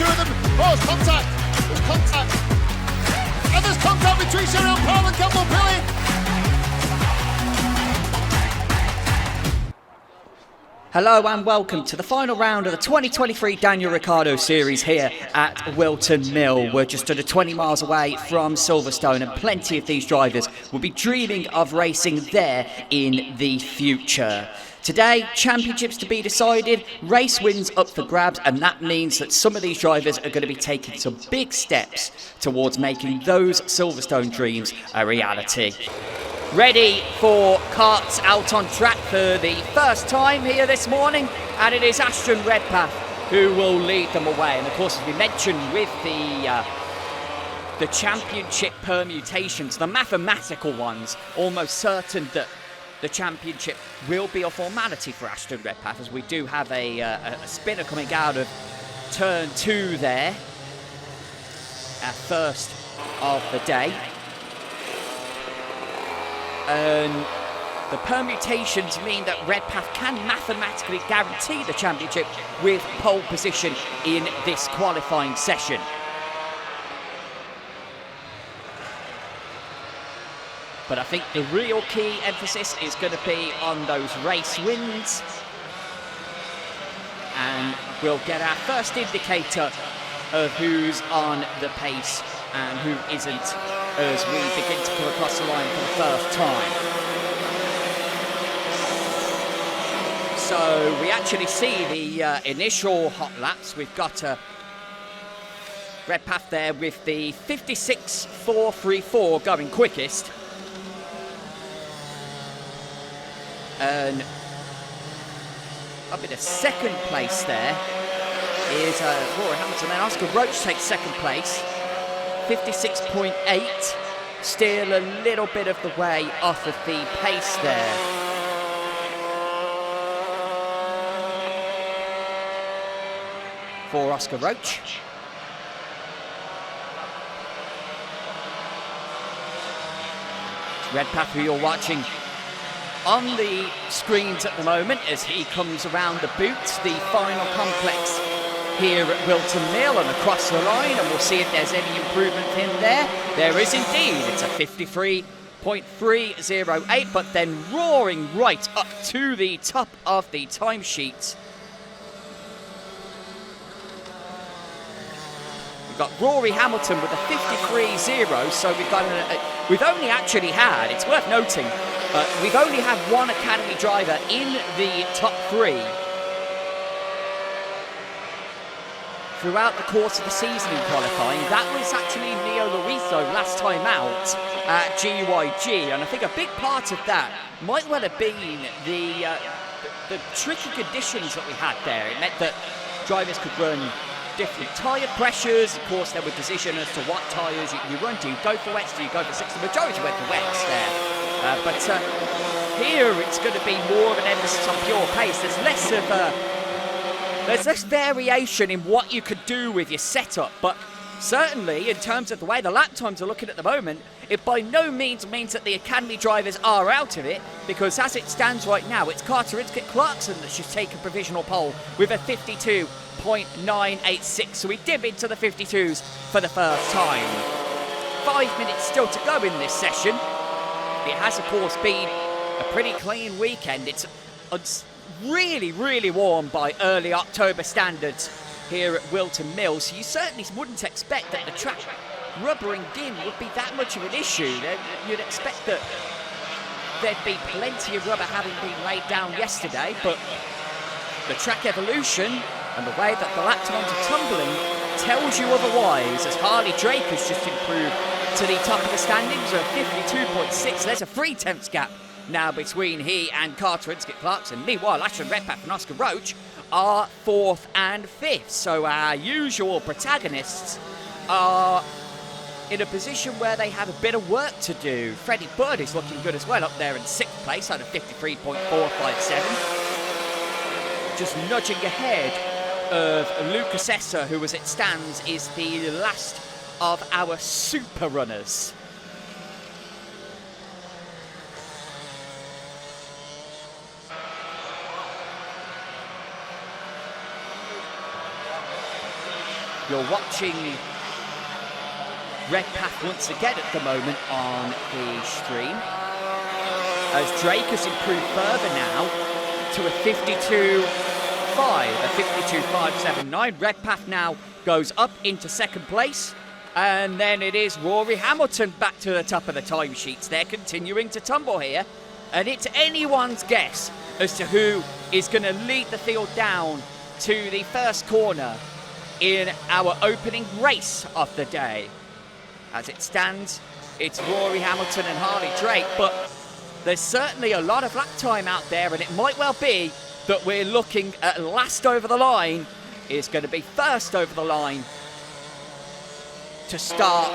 two of them. Oh, there's contact. There's contact. And there's contact between Cheryl Paul and Campbell Pilling. Hello and welcome to the final round of the 2023 Daniel Ricciardo Series here at Whilton Mill. We're just under 20 miles away from Silverstone, and plenty of these drivers will be dreaming of racing there in the future. Today, championships to be decided, race wins up for grabs, and that means that some of these drivers are going to be taking some big steps towards making those Silverstone dreams a reality. Ready for karts out on track for the first time here this morning, and it is Ashton Redpath who will lead them away. And of course, as we mentioned with the championship permutations, the mathematical ones, almost certain that the championship will be a formality for Ashton Redpath, as we do have a spinner coming out of turn 2 there, our first of the day. And the permutations mean that Redpath can mathematically guarantee the championship with pole position in this qualifying session. But I think the real key emphasis is going to be on those race wins. And we'll get our first indicator of who's on the pace and who isn't as we begin to come across the line for the first time. So we actually see the initial hot laps. We've got Redpath there with the 56.434 going quickest. And up in the second place there is Rory Hamilton. Then Oscar Roach takes second place. 56.8, still a little bit of the way off of the pace there. For Oscar Roach. Redpath, who you're watching on the screens at the moment as he comes around the boots, the final complex here at Whilton Mill and across the line, and we'll see if there's any improvement in there. There is indeed. It's a 53.308, but then roaring right up to the top of the timesheets. We've got Rory Hamilton with a 53.0, so we've only actually had, it's worth noting, we've only had one Academy driver in the top 3 throughout the course of the season in qualifying. That was actually Neo Loiso last time out at GYG, and I think a big part of that might well have been the tricky conditions that we had there. It meant that drivers could run different tyre pressures. Of course, there was decision as to what tyres you run. Do you go for wets? Do you go for slicks? The majority went for wets there. But here it's going to be more of an emphasis on pure pace. There's less variation in what you could do with your setup, but certainly in terms of the way the lap times are looking at the moment, it by no means means that the Academy drivers are out of it, because as it stands right now, it's Carter Clarkson that should take a provisional pole with a 52.986, so we dip into the 52s for the first time. 5 minutes still to go in this session. It has, of course, been a pretty clean weekend. It's really, really warm by early October standards here at Whilton Mill, so you certainly wouldn't expect that the track rubbering in would be that much of an issue. You'd expect that there'd be plenty of rubber having been laid down yesterday, but the track evolution and the way that the lap times are tumbling tells you otherwise, as Harley Drake has just improved to the top of the standings of 52.6. There's a 3/10 gap now between he and Carter Clarkson. Meanwhile, Ashton Redpath and Oscar Roach are 4th and 5th. So our usual protagonists are in a position where they have a bit of work to do. Freddie Budd is looking good as well up there in 6th place out of 53.457. Just nudging ahead of Lucas Esser, who as it stands is the last of our super runners. You're watching Redpath once again at the moment on the stream, as Drake has improved further now to a 52.5, a 52.579. Redpath now goes up into second place, and then it is Rory Hamilton back to the top of the timesheets. They're continuing to tumble here, and it's anyone's guess as to who is going to lead the field down to the first corner in our opening race of the day. As it stands, it's Rory Hamilton and Harley Drake, but there's certainly a lot of lap time out there, and it might well be that we're looking at last over the line is going to be first over the line to start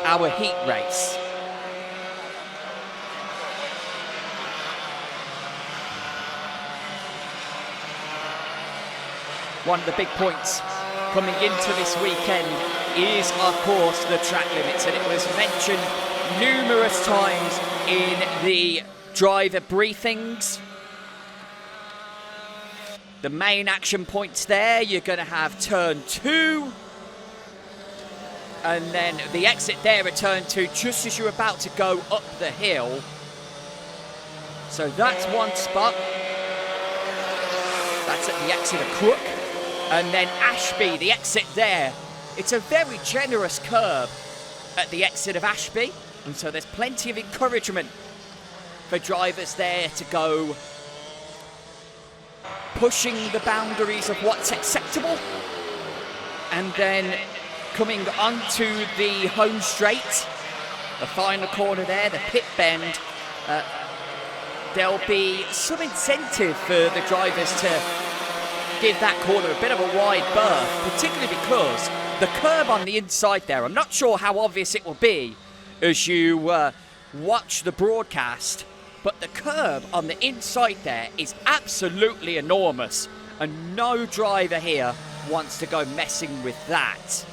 our heat race. One of the big points coming into this weekend is, of course, the track limits, and it was mentioned numerous times in the driver briefings. The main action points there, you're going to have turn 2, and then the exit there at turn 2 just as you're about to go up the hill. So that's one spot. That's at the exit of Crook. And then Ashby, the exit there. It's a very generous curb at the exit of Ashby, and so there's plenty of encouragement for drivers there to go pushing the boundaries of what's acceptable. And then coming onto the home straight, the final corner there, the pit bend, there'll be some incentive for the drivers to give that corner a bit of a wide berth, particularly because the curb on the inside there, I'm not sure how obvious it will be as you watch the broadcast, but the curb on the inside there is absolutely enormous, and no driver here wants to go messing with that.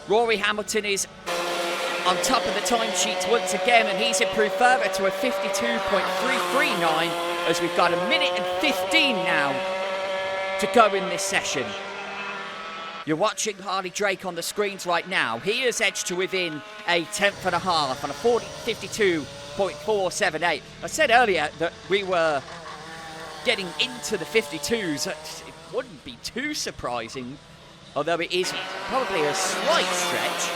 Rory Hamilton is on top of the timesheets once again, and he's improved further to a 52.339, as we've got 1 minute and 15 now to go in this session. You're watching Harley Drake on the screens right now. He is edged to within a 10th and a half on a 52.478. I said earlier that we were getting into the 52s. It wouldn't be too surprising, although it is probably a slight stretch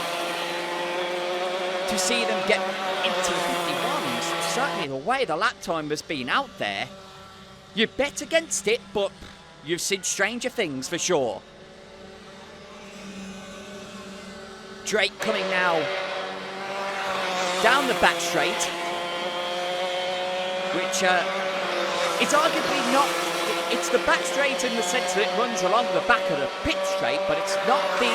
to see them get into the 51s. Certainly the way the lap time has been out there, you bet against it, but you've seen stranger things for sure. Drake coming now down the back straight, which it's arguably not, it's the back straight in the sense that it runs along the back of the pit straight, but it's not the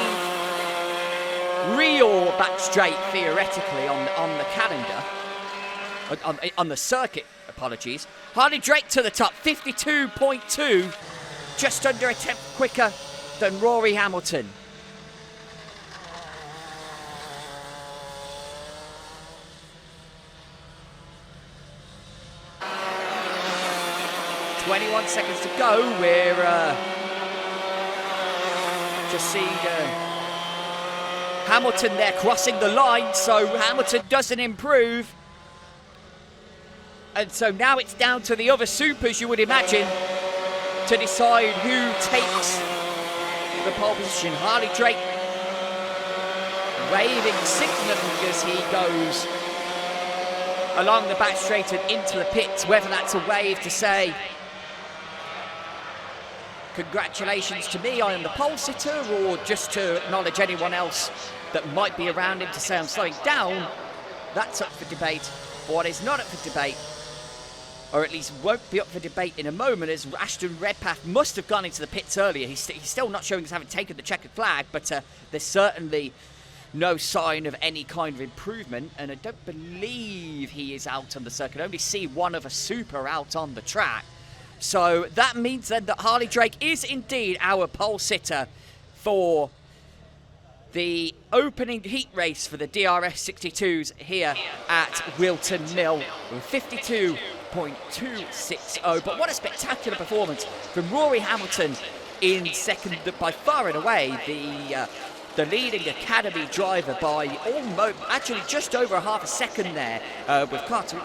real back straight theoretically on the calendar, on the circuit, apologies. Harley Drake to the top, 52.2, just under a tenth quicker than Rory Hamilton. .21 seconds to go. We're just seeing Hamilton there crossing the line, so Hamilton doesn't improve. And so now it's down to the other supers, you would imagine, to decide who takes the pole position. Harley Drake waving, signaling as he goes along the back straight and into the pits, whether that's a wave to say congratulations to me, I am the pole sitter, or just to acknowledge anyone else that might be around him to say I'm slowing down. That's up for debate. What is not up for debate, or at least won't be up for debate in a moment, as Ashton Redpath must have gone into the pits earlier. He's still not showing us having taken the checkered flag, but there's certainly no sign of any kind of improvement, and I don't believe he is out on the circuit. I only see one of a super out on the track. So that means then that Harley Drake is indeed our pole sitter for the opening heat race for the DRS62s here at Whilton Mill with 52.260. But what a spectacular performance from Rory Hamilton in second, by far and away the leading academy driver by almost, actually just over half a second there, with Clarkson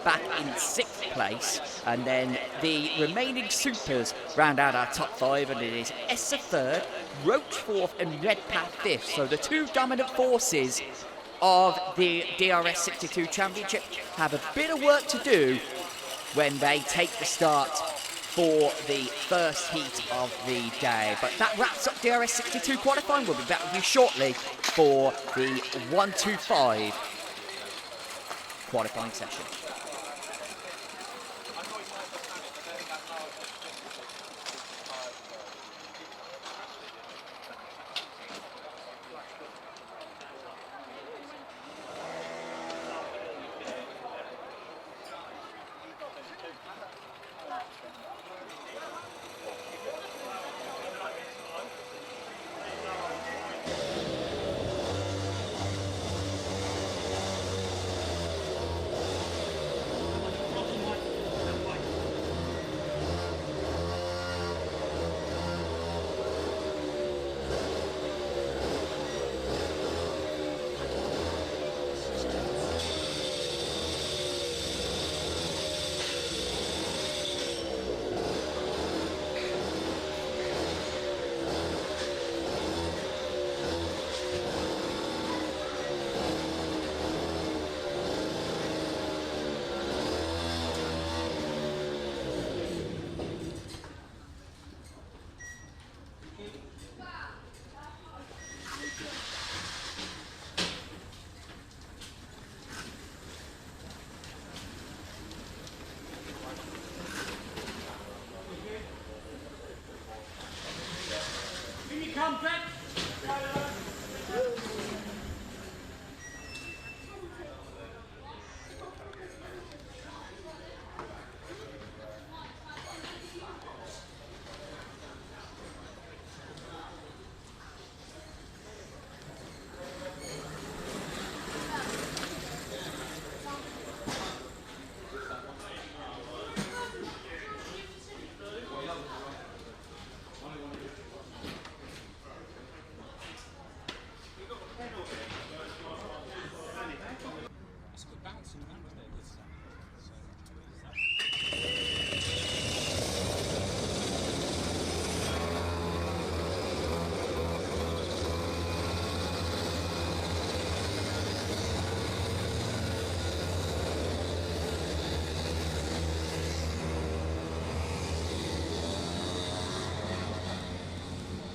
back in 6th place. And then the remaining supers round out our top 5, and it is Essa 3rd, Roach 4th, and Redpath 5th. So the two dominant forces of the DRS62 Championship have a bit of work to do when they take the start for the first heat of the day. But that wraps up DRS62 qualifying. We'll be back with you shortly for the 1-2-5 qualifying session.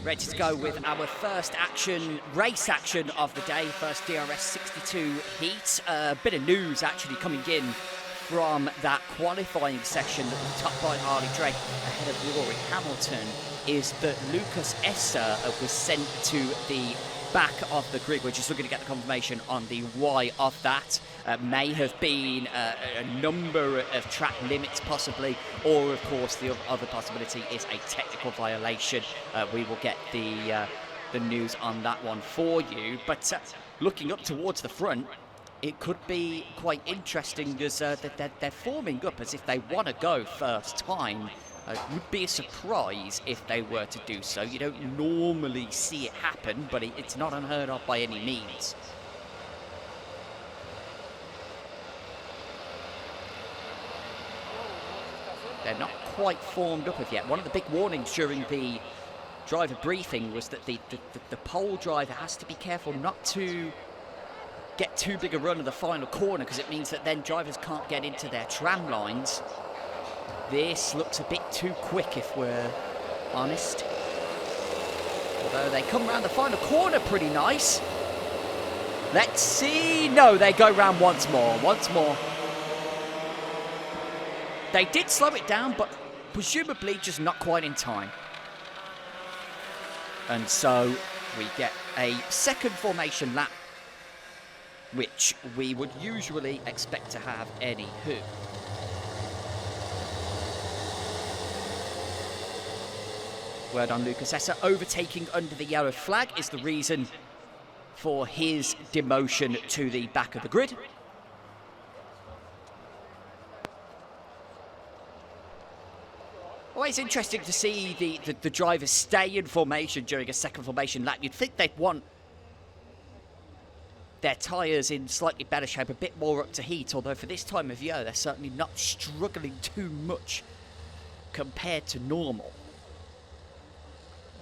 Ready to go with our first race action of the day, first DRS62 heat. A bit of news actually coming in from that qualifying session at the top by Harley Drake ahead of Rory Hamilton is that Lucas Essa was sent to the back of the grid. We're just looking to get the confirmation on the why of that. May have been a number of track limits possibly, or of course the other possibility is a technical violation. We will get the news on that one for you. But looking up towards the front, it could be quite interesting as they're forming up as if they want to go first time. It would be a surprise if they were to do so. You don't normally see it happen, but it's not unheard of by any means. They're not quite formed up as yet. One of the big warnings during the driver briefing was that the pole driver has to be careful not to get too big a run of the final corner, because it means that then drivers can't get into their tram lines. This looks a bit too quick if we're honest. Although they come around the final corner pretty nice. Let's see. No, they go round once more. They did slow it down, but presumably just not quite in time. And so we get a second formation lap, which we would usually expect to have anywho. Word on Lucas Essa overtaking under the yellow flag is the reason for his demotion to the back of the grid. Oh, always interesting to see the drivers stay in formation during a second formation lap. You'd think they'd want their tyres in slightly better shape, a bit more up to heat, although for this time of year they're certainly not struggling too much compared to normal,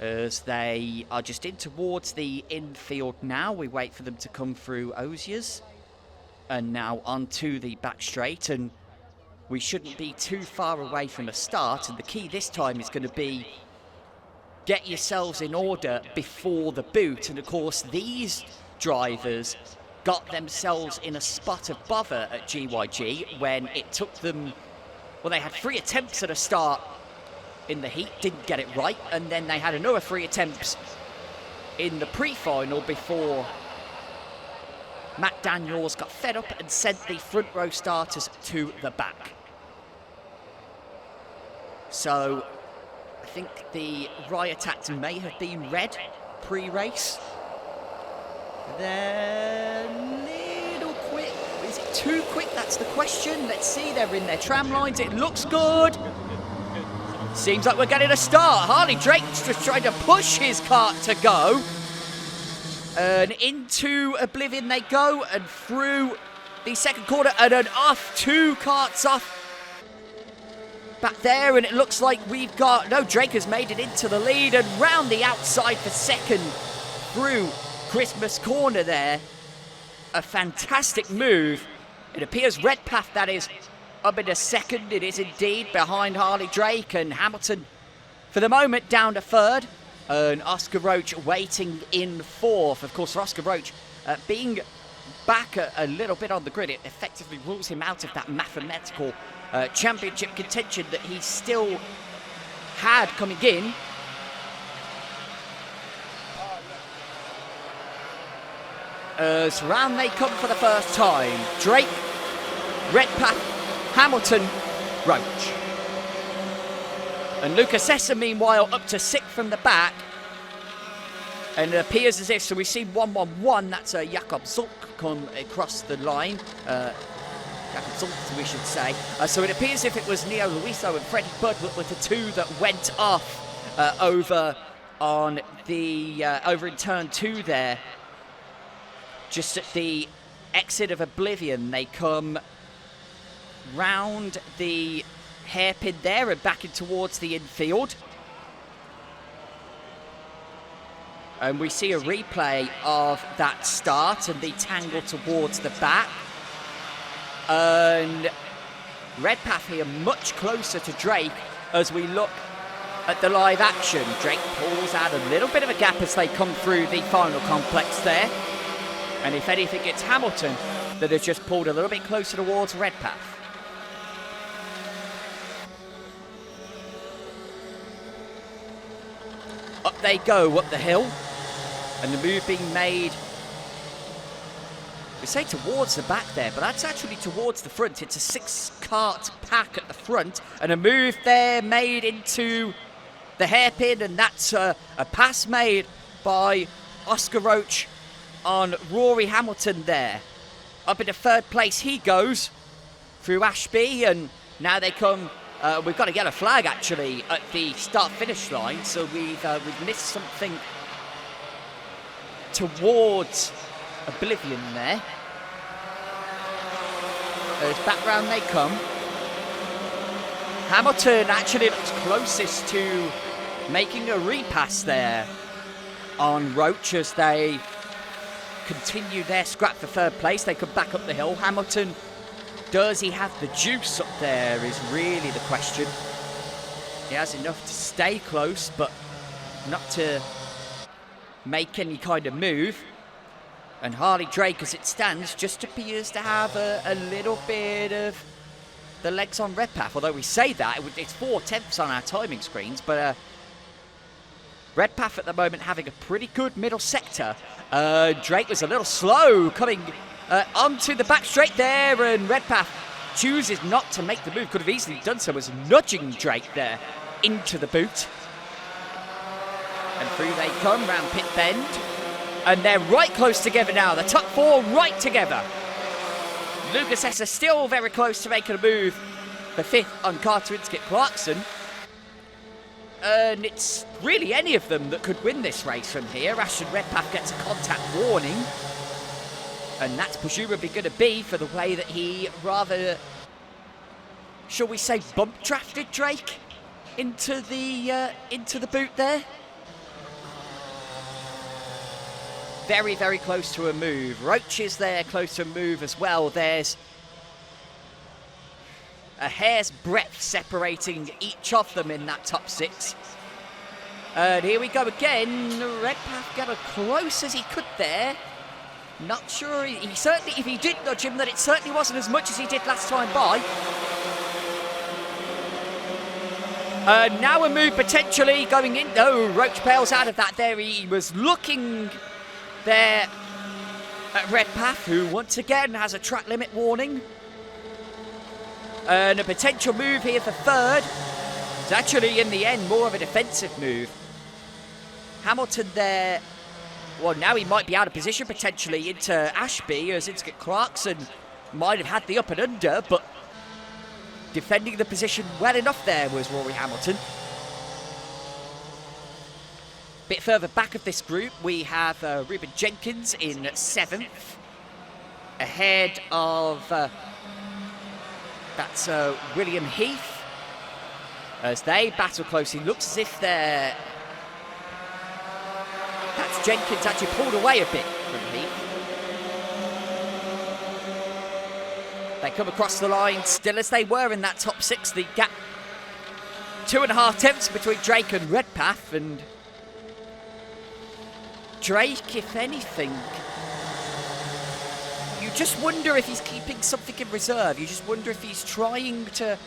as they are just in towards the infield now. We wait for them to come through Osiers and now onto the back straight, and we shouldn't be too far away from a start. And the key this time is going to be get yourselves in order before the boot. And of course these drivers got themselves in a spot of bother at GYG when it took them, well, they had 3 attempts at a start in the heat, didn't get it right, and then they had another 3 attempts in the pre-final before Matt Daniels got fed up and sent the front row starters to the back. So I think the riot act may have been read pre-race. They're a little quick. Is it too quick? That's the question. Let's see, they're in their tram lines. It looks good. Seems like we're getting a start. Harley Drake's just trying to push his kart to go. And into oblivion they go, and through the second corner, and then off, 2 karts off back there, and it looks like we've got, no, Drake has made it into the lead, and round the outside for second through Christmas corner there. A fantastic move. It appears Redpath, that is, up in a second. It is indeed behind Harley Drake, and Hamilton for the moment down to third, and Oscar Roach waiting in fourth. Of course, for Oscar Roach, being back a little bit on the grid, it effectively rules him out of that mathematical championship contention that he still had coming in. As round they come for the first time. Drake, Redpath, Hamilton, Roach. And Lucas Essa, meanwhile, up to 6th from the back. And it appears as if, so we've seen 1-1-1, that's Jakob Zulk come across the line. Jakob Zulk, we should say. So it appears as if it was Neo Luiso and Freddie Budd with the 2 that went off over on the, over in turn 2 there. Just at the exit of Oblivion, they come round the hairpin there and back in towards the infield. And we see a replay of that start and the tangle towards the back. And Redpath here much closer to Drake as we look at the live action. Drake pulls out a little bit of a gap as they come through the final complex there. And if anything, it's Hamilton that has just pulled a little bit closer towards Redpath. Up they go, up the hill. And the move being made, we say towards the back there, but that's actually towards the front. It's a 6-kart pack at the front. And a move there made into the hairpin, and that's a pass made by Oscar Roach on Rory Hamilton there. Up into 3rd place he goes through Ashby, and now they come, we've got to get a flag actually at the start-finish line, so we've missed something towards Oblivion there. As back round they come. Hamilton actually looks closest to making a repass there on Roach as they continue their scrap for 3rd place. They come back up the hill. Hamilton, does he have the juice up there is really the question. He has enough to stay close, but not to make any kind of move. And Harley Drake, as it stands, just appears to have a little bit of the legs on Redpath. Although we say that, it's 4/10 on our timing screens, but Redpath at the moment having a pretty good middle sector. Drake was a little slow coming onto the back straight there, and Redpath chooses not to make the move. Could have easily done so, was nudging Drake there into the boot. And through they come round pit bend. And they're right close together now. The top 4 right together. Lucas Essa still very close to making a move for 5th on Carter Inskip Clarkson. And it's really any of them that could win this race from here. Ashton Redpath gets a contact warning. And that's presumably going to be for the way that he rather, shall we say, bump drafted Drake into the boot there. Very, very close to a move. Roach is there, close to a move as well. There's a hair's breadth separating each of them in that top 6. And here we go again. Redpath got as close as he could there. Not sure, he certainly, if he did nudge him, that it certainly wasn't as much as he did last time by. Now a move potentially going in. No, Roach bails out of that there. He was looking there at Redpath, who once again has a track limit warning. And a potential move here for third. It's actually, in the end, more of a defensive move. Hamilton there. Well, now he might be out of position potentially into Ashby, as Inskip Clarkson might have had the up and under, but defending the position well enough there was Rory Hamilton. Bit further back of this group, we have Ruben Jenkins in 7th, ahead of that's William Heath, as they battle closely. Looks as if they're... That's Jenkins actually pulled away a bit from Heath. They come across the line still as they were in that top 6. The gap 2.5 tenths between Drake and Redpath, and Drake, if anything, you just wonder if he's keeping something in reserve. You just wonder if he's trying to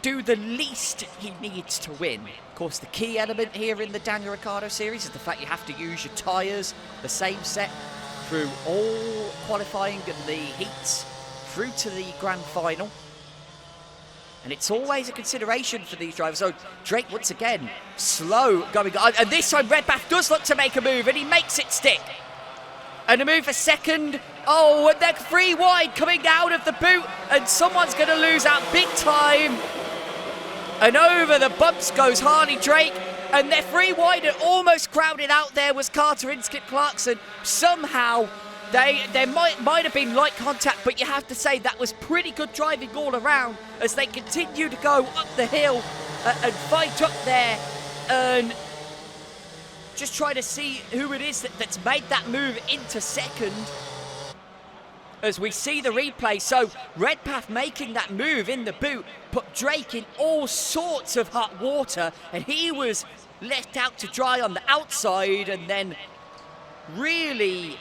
do the least he needs to win. Of course, the key element here in the Daniel Ricciardo Series is the fact you have to use your tyres, the same set, through all qualifying and the heats, through to the grand final. And it's always a consideration for these drivers. So Drake, once again, slow going on. And this time Redpath does look to make a move, and he makes it stick. And a move for second. Oh, and they're 3 wide coming out of the boot, and someone's going to lose out big time. And over the bumps goes Harley Drake, and they're 3 wide and almost crowded out there was Carter Inskip Clarkson. Somehow, there might have been light contact, but you have to say that was pretty good driving all around as they continue to go up the hill and fight up there and just try to see who it is that's made that move into second. As we see the replay, so Redpath making that move in the boot put Drake in all sorts of hot water, and he was left out to dry on the outside and then really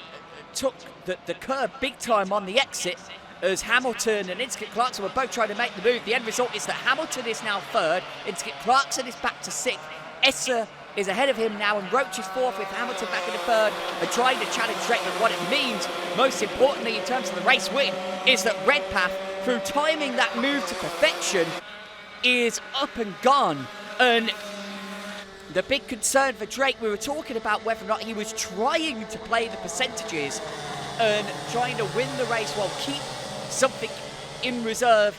took the curb big time on the exit as Hamilton and Inskip Clarkson were both trying to make the move. The end result is that Hamilton is now 3rd, Inskip Clarkson is back to 6th, Esser is ahead of him now, and Roach is 4th with Hamilton back in the 3rd and trying to challenge Drake. And what it means, most importantly in terms of the race win, is that Redpath, through timing that move to perfection, is up and gone. And the big concern for Drake, we were talking about whether or not he was trying to play the percentages and trying to win the race while keep something in reserve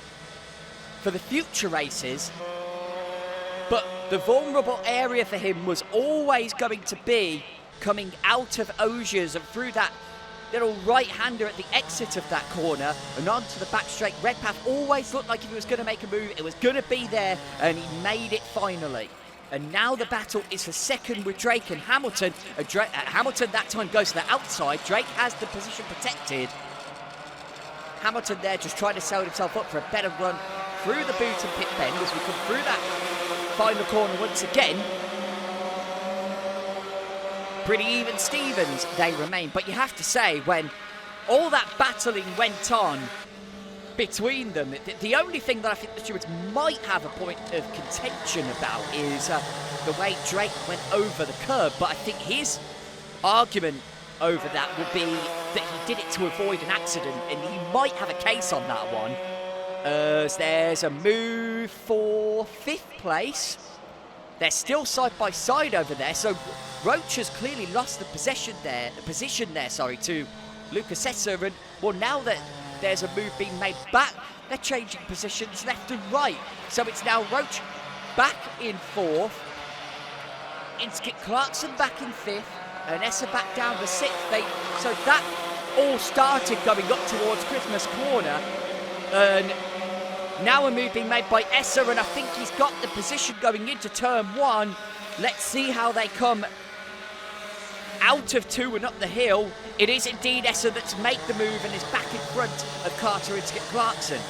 for the future races. But the vulnerable area for him was always going to be coming out of Ogiers and through that little right-hander at the exit of that corner and onto the back straight. Redpath always looked like if he was going to make a move, it was going to be there, and he made it finally. And now the battle is for second with Drake and Hamilton. Hamilton that time goes to the outside. Drake has the position protected. Hamilton there just trying to set himself up for a better run through the boot and pit bend as we come through that final corner once again. Pretty even Stevens they remain, but you have to say, when all that battling went on between them, the only thing that I think the stewards might have a point of contention about is the way Drake went over the curb. But I think his argument over that would be that he did it to avoid an accident, and he might have a case on that one. As there's a move for 5th place. They're still side by side over there, so Roach has clearly lost the position there, to Lucas Esser, and well, now that there's a move being made back, they're changing positions left and right. So it's now Roach back in 4th. Inskip Clarkson back in 5th. And Esser back down to 6th. So that all started going up towards Christmas Corner. And now a move being made by Esser, and I think he's got the position going into turn 1. Let's see how they come out of 2 and up the hill. It is indeed Esser that's made the move and is back in front of Carter and Skip Clarkson.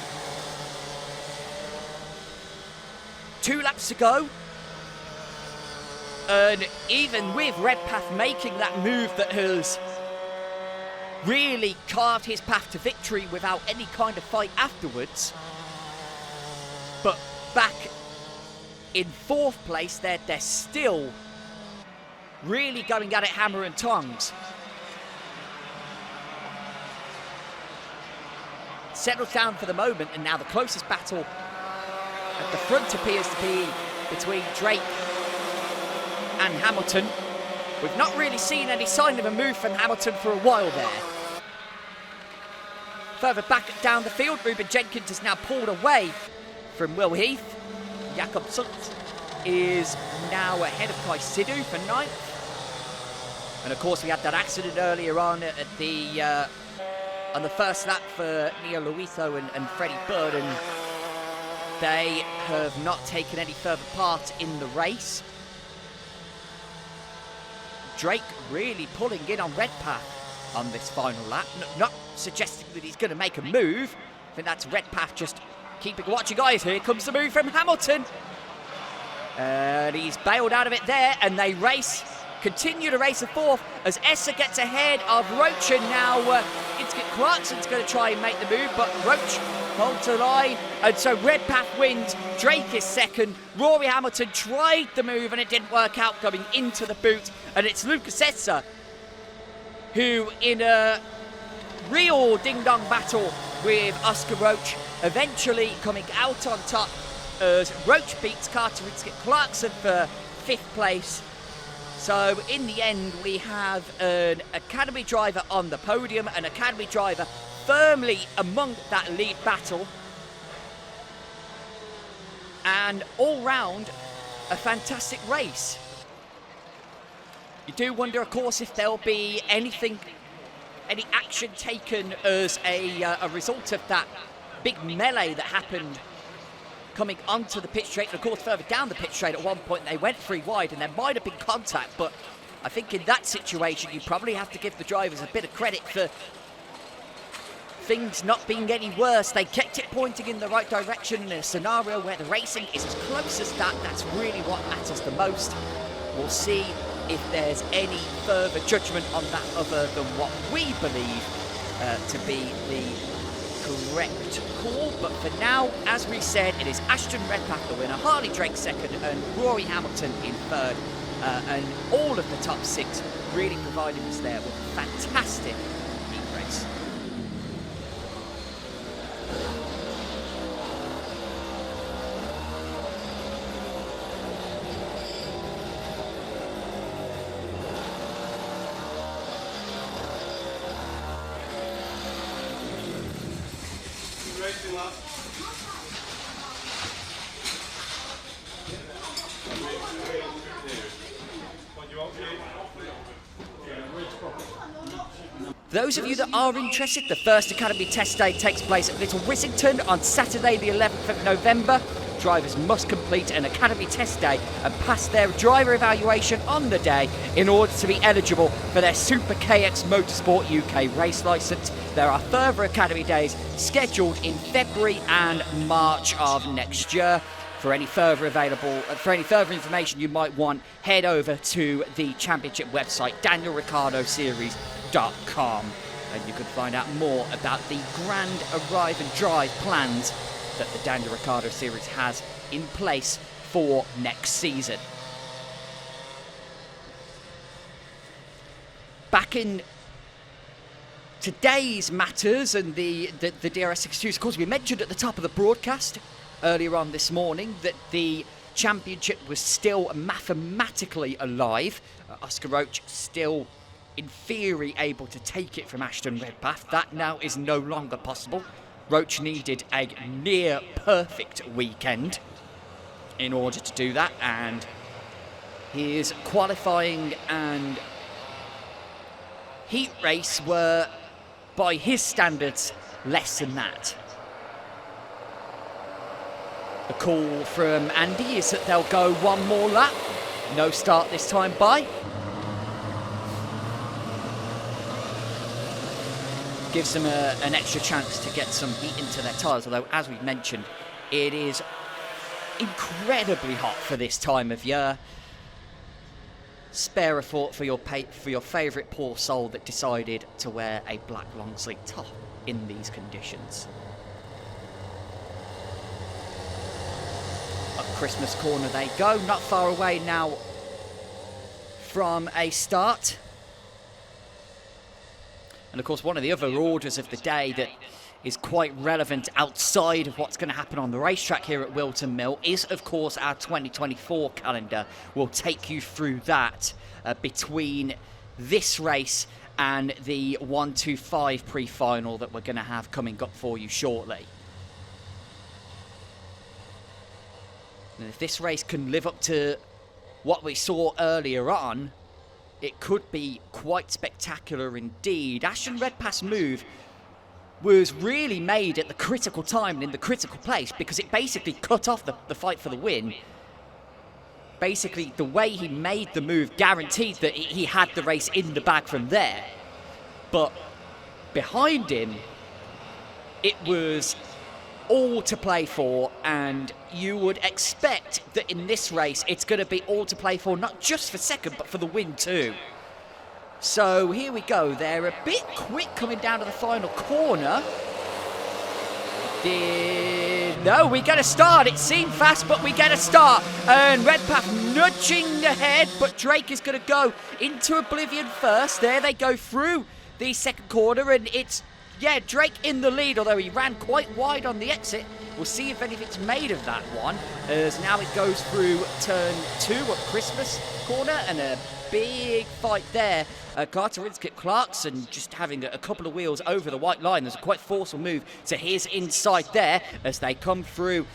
2 laps to go. And even with Redpath making that move that has really carved his path to victory without any kind of fight afterwards, but back in 4th place, they're still really going at it hammer and tongs. Settles down for the moment, and now the closest battle at the front appears to be between Drake and Hamilton. We've not really seen any sign of a move from Hamilton for a while there. Further back down the field, Ruben Jenkins has now pulled away from Will Heath. Jakob Sult is now ahead of Kai Sidhu for 9th. And of course we had that accident earlier on at the first lap for Neo Luiso and Freddie Bird, and they have not taken any further part in the race. Drake really pulling in on Redpath on this final lap, not suggesting that he's going to make a move. I think that's Redpath just keeping watch. Guys, here comes the move from Hamilton. And he's bailed out of it there, and they continue to race the 4th as Esser gets ahead of Roach, and now Clarkson's going to try and make the move, but Roach holds the line, and so Redpath wins. Drake is 2nd. Rory Hamilton tried the move and it didn't work out, going into the boot, and it's Lucas Esser who, in a real ding-dong battle with Oscar Roach, eventually coming out on top as Roach beats Carter and Skip Clarkson for 5th place. So in the end, we have an Academy driver on the podium, an Academy driver firmly among that lead battle. And all round, a fantastic race. You do wonder, of course, if there'll be any action taken as a result of that big melee that happened coming onto the pit straight. And of course, further down the pit straight, at one point they went 3 wide and there might have been contact, but I think in that situation you probably have to give the drivers a bit of credit for things not being any worse. They kept it pointing in the right direction in a scenario where the racing is as close as that. That's really what matters the most. We'll see if there's any further judgment on that other than what we believe to be the correct call. But for now, as we said, it is Ashton Redpath the winner, Harley Drake 2nd, and Rory Hamilton in 3rd. And all of the top 6 really providing us there with a fantastic heat race. Those of you that are interested, the first Academy Test Day takes place at Little Wissington on Saturday the 11th of November. Drivers must complete an Academy Test Day and pass their driver evaluation on the day in order to be eligible for their Super KX Motorsport UK race licence. There are further Academy Days scheduled in February and March of next year. For any further information you might want, head over to the championship website, DanielRicciardoSeries.com, and you can find out more about the grand arrive and drive plans that the Daniel Ricciardo Series has in place for next season. Back in today's matters and the DRS62, of course, we mentioned at the top of the broadcast earlier on this morning that the championship was still mathematically alive. Oscar Roach still, in theory, able to take it from Ashton Redpath. That now is no longer possible. Roach needed a near perfect weekend in order to do that, and his qualifying and heat race were, by his standards, less than that. The call from Andy is that they'll go one more lap. No start this time by. Gives them an extra chance to get some heat into their tyres, although, as we've mentioned, it is incredibly hot for this time of year. Spare a thought for your favourite poor soul that decided to wear a black long sleeve top in these conditions. Up Christmas corner they go, not far away now from a start. And of course, one of the other orders of the day that is quite relevant outside of what's going to happen on the racetrack here at Whilton Mill is, of course, our 2024 calendar. We'll take you through that between this race and the 125 pre-final that we're going to have coming up for you shortly. And if this race can live up to what we saw earlier on, it could be quite spectacular indeed. Ashton Redpath's move was really made at the critical time and in the critical place, because it basically cut off the fight for the win. Basically, the way he made the move guaranteed that he had the race in the bag from there. But behind him, it was all to play for, and you would expect that in this race it's going to be all to play for, not just for second but for the win too. So here we go. They're a bit quick coming down to the final corner. No, we get a start. It seemed fast, but we get a start. And Redpath nudging ahead, but Drake is going to go into oblivion first. There they go through the second corner, and it's, yeah, Drake in the lead, although he ran quite wide on the exit. We'll see if anything's made of that one, as now it goes through turn 2 of Christmas corner, and a big fight there. Carter Inskip Clarkson just having a couple of wheels over the white line. There's a quite forceful move to his inside there as they come through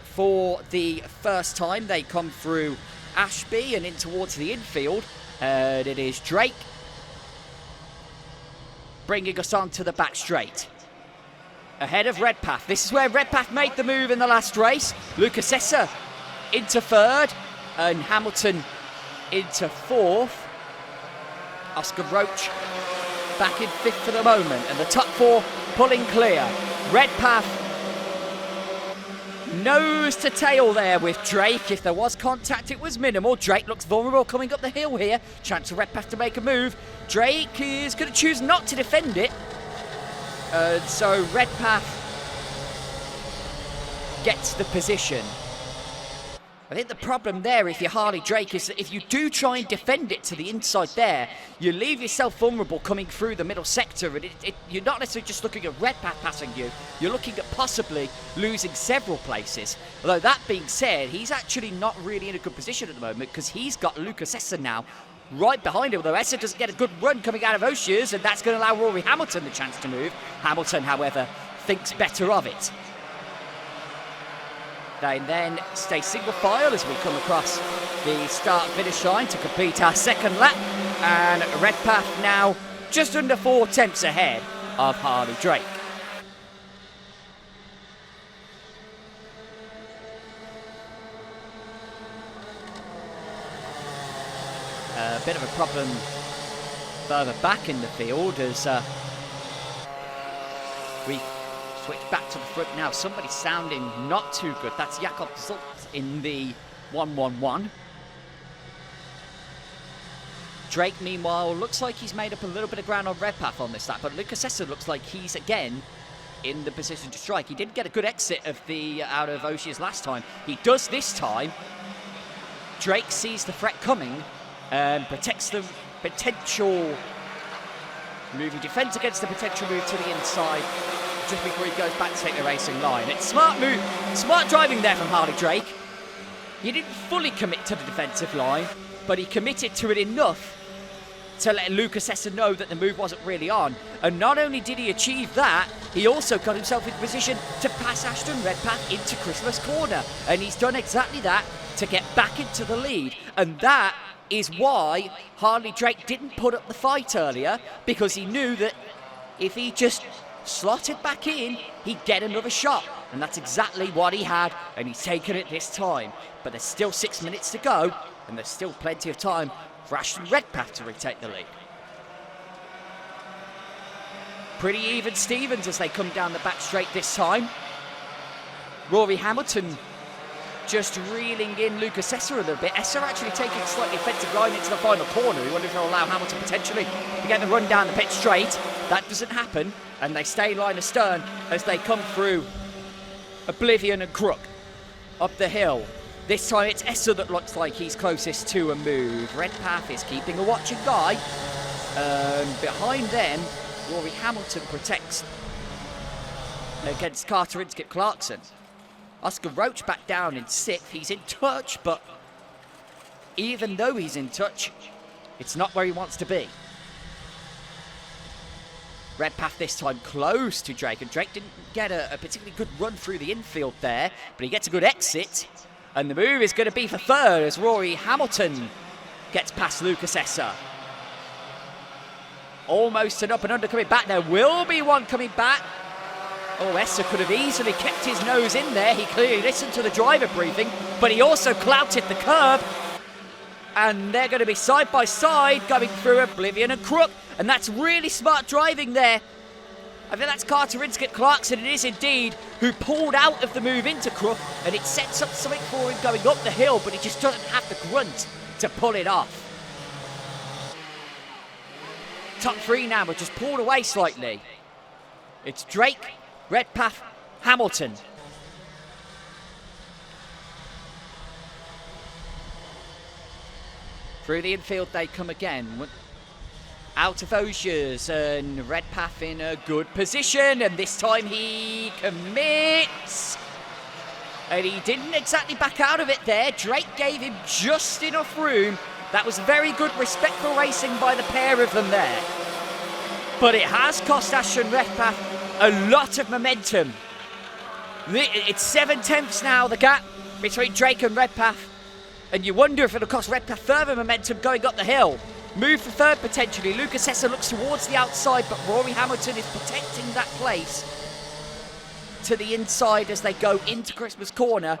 for the first time. They come through Ashby and in towards the infield. And it is Drake bringing us on to the back straight. Ahead of Redpath. This is where Redpath made the move in the last race. Lucas Esser into third and Hamilton into fourth. Oscar Roach back in fifth for the moment, and the top four pulling clear. Redpath nose to tail there with Drake. If there was contact, it was minimal. Drake looks vulnerable coming up the hill here. Chance for Redpath to make a move. Drake is going to choose not to defend it. So Redpath gets the position. I think the problem there, if you're Harley Drake, is that if you do try and defend it to the inside there, you leave yourself vulnerable coming through the middle sector, and you're not necessarily just looking at Redpath passing you, you're looking at possibly losing several places. Although that being said, he's actually not really in a good position at the moment, because he's got Lucas Esser now right behind him, although Esser doesn't get a good run coming out of O'Shea's, and that's going to allow Rory Hamilton the chance to move. Hamilton, however, thinks better of it. They then stay single file as we come across the start-finish line to complete our second lap, and Redpath now just under 4 tenths ahead of Harley Drake. A bit of a problem further back in the field as we switch back to the front now. Somebody's sounding not too good. That's Jakob Zult in the 111. Drake, meanwhile, looks like he's made up a little bit of ground on Redpath on this lap, but Lucas Esser looks like he's again in the position to strike. He didn't get a good exit of out of O'Shea's last time. He does this time. Drake sees the threat coming and protects the potential moving defence against the potential move to the inside just before he goes back to take the racing line. It's smart move, smart driving there from Harley Drake. He didn't fully commit to the defensive line, but he committed to it enough to let Lucas Essa know that the move wasn't really on. And not only did he achieve that, he also got himself in position to pass Ashton Redpath into Christmas Corner. And he's done exactly that to get back into the lead. And that is why Harley Drake didn't put up the fight earlier, because he knew that if he just slotted back in, he'd get another shot. And that's exactly what he had, and he's taken it this time. But there's still 6 minutes to go, and there's still plenty of time for Ashton Redpath to retake the lead. Pretty even Stevens as they come down the back straight this time. Rory Hamilton just reeling in Lucas Essa a little bit. Essa actually taking a slightly offensive line into the final corner. We wonder if they'll allow Hamilton potentially to get the run down the pit straight. That doesn't happen, and they stay line astern as they come through Oblivion and Crook up the hill. This time it's Essa that looks like he's closest to a move. Redpath is keeping a watching guy. Behind them, Rory Hamilton protects against Carter and Skip Clarkson. Oscar Roach back down in 6th. He's in touch, but even though he's in touch, it's not where he wants to be. Redpath this time close to Drake, and Drake didn't get a particularly good run through the infield there, but he gets a good exit. And the move is going to be for 3rd as Rory Hamilton gets past Lucas Essa. Almost an up and under coming back. There will be one coming back. Oh, Essa could have easily kept his nose in there. He clearly listened to the driver briefing, but he also clouted the curb. And they're going to be side by side going through Oblivion and Crook. And that's really smart driving there. I think that's Carter Inskip Clarkson, it is indeed, who pulled out of the move into Crook, and it sets up something for him going up the hill, but he just doesn't have the grunt to pull it off. Top 3 now, but just pulled away slightly. It's Drake, Redpath, Hamilton. Through the infield they come again. Out of Osiers, and Redpath in a good position, and this time he commits. And he didn't exactly back out of it there. Drake gave him just enough room. That was very good, respectful racing by the pair of them there. But it has cost Ashton Redpath a lot of momentum. It's 7/10 now, the gap between Drake and Redpath. And you wonder if it'll cost Redpath further momentum going up the hill. Move for 3rd potentially. Lucas Essa looks towards the outside, but Rory Hamilton is protecting that place to the inside as they go into Christmas Corner.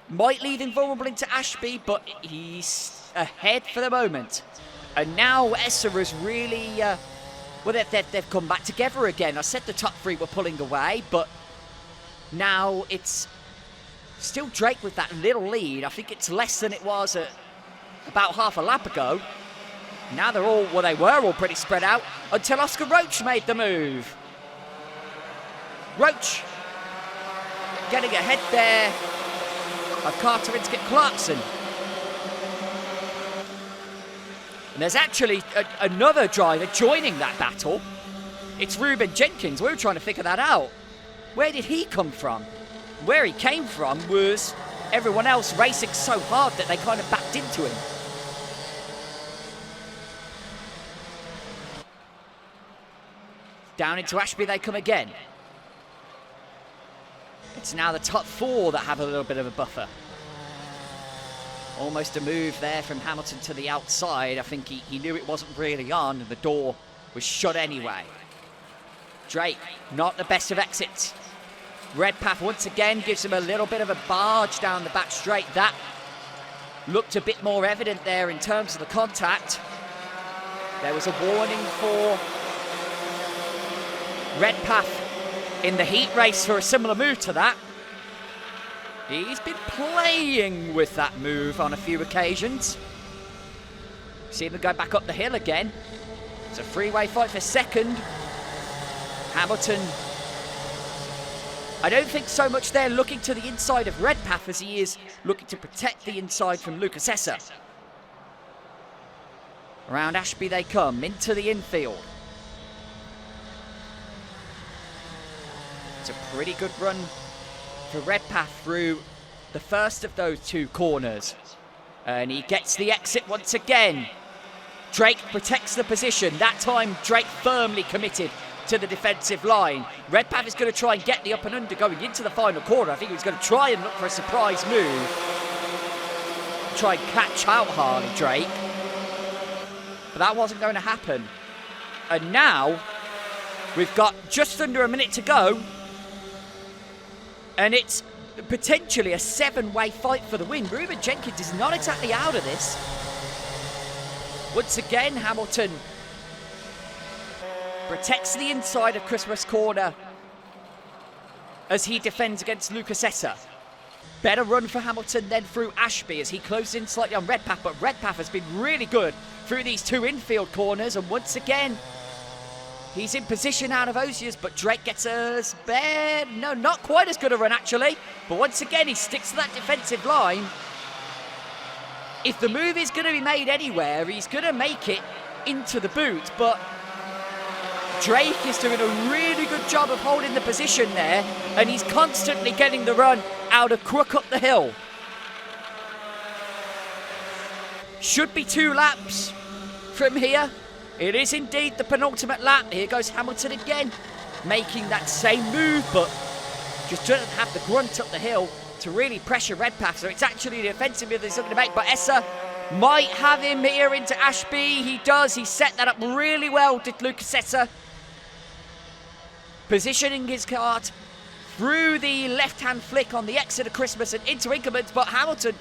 Might leave him vulnerable into Ashby, but he's ahead for the moment. And now Essa is really, well, they've come back together again. I said the top 3 were pulling away, but now it's still Drake with that little lead. I think it's less than it was about half a lap ago. Now they're all, well, they were all pretty spread out until Oscar Roach made the move. Roach getting ahead there of Carter and Skip Clarkson. And there's actually another driver joining that battle. It's Ruben Jenkins. We were trying to figure that out. Where did he come from? Where he came from was everyone else racing so hard that they kind of backed into him. Down into Ashby they come again. It's now the top 4 that have a little bit of a buffer. Almost a move there from Hamilton to the outside. I think he knew it wasn't really on, and the door was shut anyway. Drake, not the best of exits. Redpath once again gives him a little bit of a barge down the back straight. That looked a bit more evident there in terms of the contact. There was a warning for Redpath in the heat race for a similar move to that. He's been playing with that move on a few occasions. See him go back up the hill again. It's a three-way fight for 2nd. Hamilton, I don't think so much there looking to the inside of Redpath as he is looking to protect the inside from Lucas Essa. Around Ashby they come, into the infield. It's a pretty good run for Redpath through the first of those 2 corners. And he gets the exit once again. Drake protects the position. That time, Drake firmly committed to the defensive line. Redpath is going to try and get the up and under going into the final corner. I think he was going to try and look for a surprise move. Try and catch out Harley Drake. But that wasn't going to happen. And now, we've got just under a minute to go. And it's potentially a 7-way fight for the win. Ruben Jenkins is not exactly out of this. Once again, Hamilton protects the inside of Christmas corner as he defends against Lucas Esser. Better run for Hamilton then through Ashby as he closes in slightly on Redpath, but Redpath has been really good through these two infield corners, and once again, he's in position out of Osiers, but Drake gets a spare. No, not quite as good a run actually, but once again, he sticks to that defensive line. If the move is going to be made anywhere, he's going to make it into the boot, but Drake is doing a really good job of holding the position there, and he's constantly getting the run out of Crook up the hill. Should be 2 laps from here. It is indeed the penultimate lap. Here goes Hamilton again, making that same move, but just doesn't have the grunt up the hill to really pressure Redpath. So it's actually the offensive move that he's looking to make, but Esser might have him here into Ashby. He does. He set that up really well, did Lucas Esser. Positioning his kart through the left-hand flick on the exit of Christmas and into Inkermans, but Hamilton,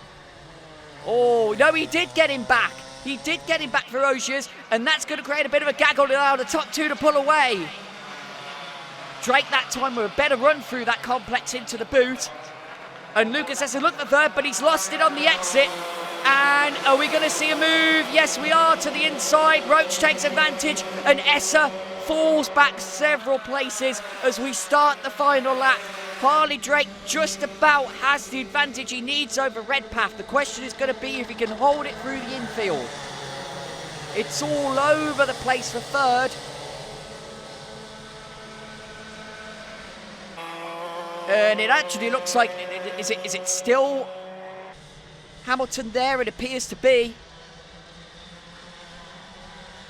oh, no, he did get him back. He did get him back for Osiers, and that's going to create a bit of a gaggle to allow the top 2 to pull away. Drake that time with a better run through that complex into the boot. And Lucas has to look for third, but he's lost it on the exit. And are we going to see a move? Yes, we are, to the inside. Roach takes advantage, and Esser falls back several places as we start the final lap. Harley Drake just about has the advantage he needs over Redpath. The question is going to be if he can hold it through the infield. It's all over the place for third. And it actually looks like, is it still Hamilton there? It appears to be.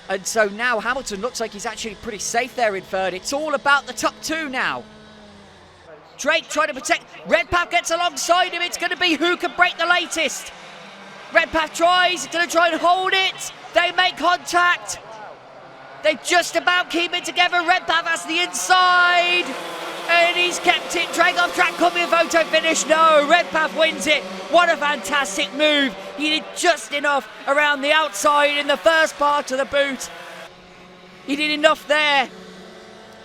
And so now Hamilton looks like he's actually pretty safe there in third. It's all about the top 2 now. Drake trying to protect. Redpath gets alongside him. It's going to be who can break the latest. Redpath tries. He's going to try and hold it. They make contact. They just about keep it together. Redpath has the inside. And he's kept it. Drake off track. Could be a photo finish. No, Redpath wins it. What a fantastic move. He did just enough around the outside in the first part of the boot. He did enough there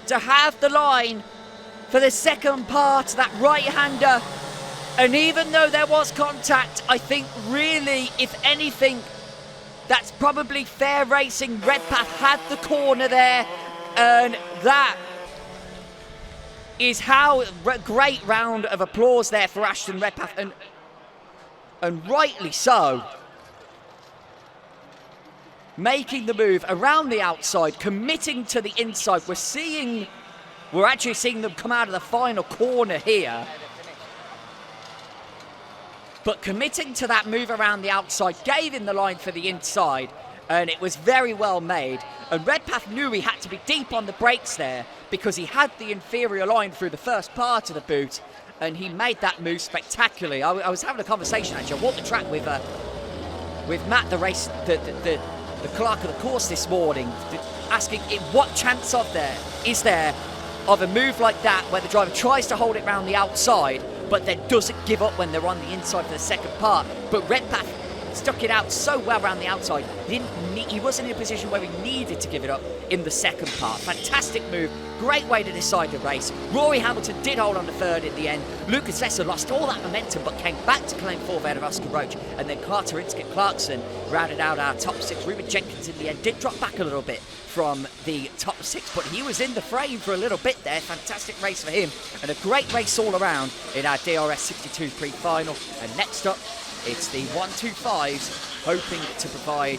to have the line for the second part, that right-hander. And even though there was contact, I think really, if anything, that's probably fair racing. Redpath had the corner there, and that is how great round of applause there for Ashton Redpath, and rightly so. Making the move around the outside, committing to the inside. We're actually seeing them come out of the final corner here. But committing to that move around the outside gave him the line for the inside, and it was very well made. And Redpath knew he had to be deep on the brakes there because he had the inferior line through the first part of the boot, and he made that move spectacularly. I was having a conversation actually. I walked the track with Matt, the clerk of the course this morning, asking what chance is there of a move like that where the driver tries to hold it round the outside but then doesn't give up when they're on the inside for the second part. But Redpath stuck it out so well around the outside. He wasn't in a position where he needed to give it up in the second part. Fantastic move. Great way to decide the race. Rory Hamilton did hold on to third in the end. Lucas Esser lost all that momentum but came back to claim fourth ahead of Oscar Roach. And then Carter Inskip Clarkson rounded out our top 6. Ruben Jenkins in the end did drop back a little bit from the top 6, but he was in the frame for a little bit there. Fantastic race for him, and a great race all around in our DRS62 pre-final. And next up, it's the 125s, hoping to provide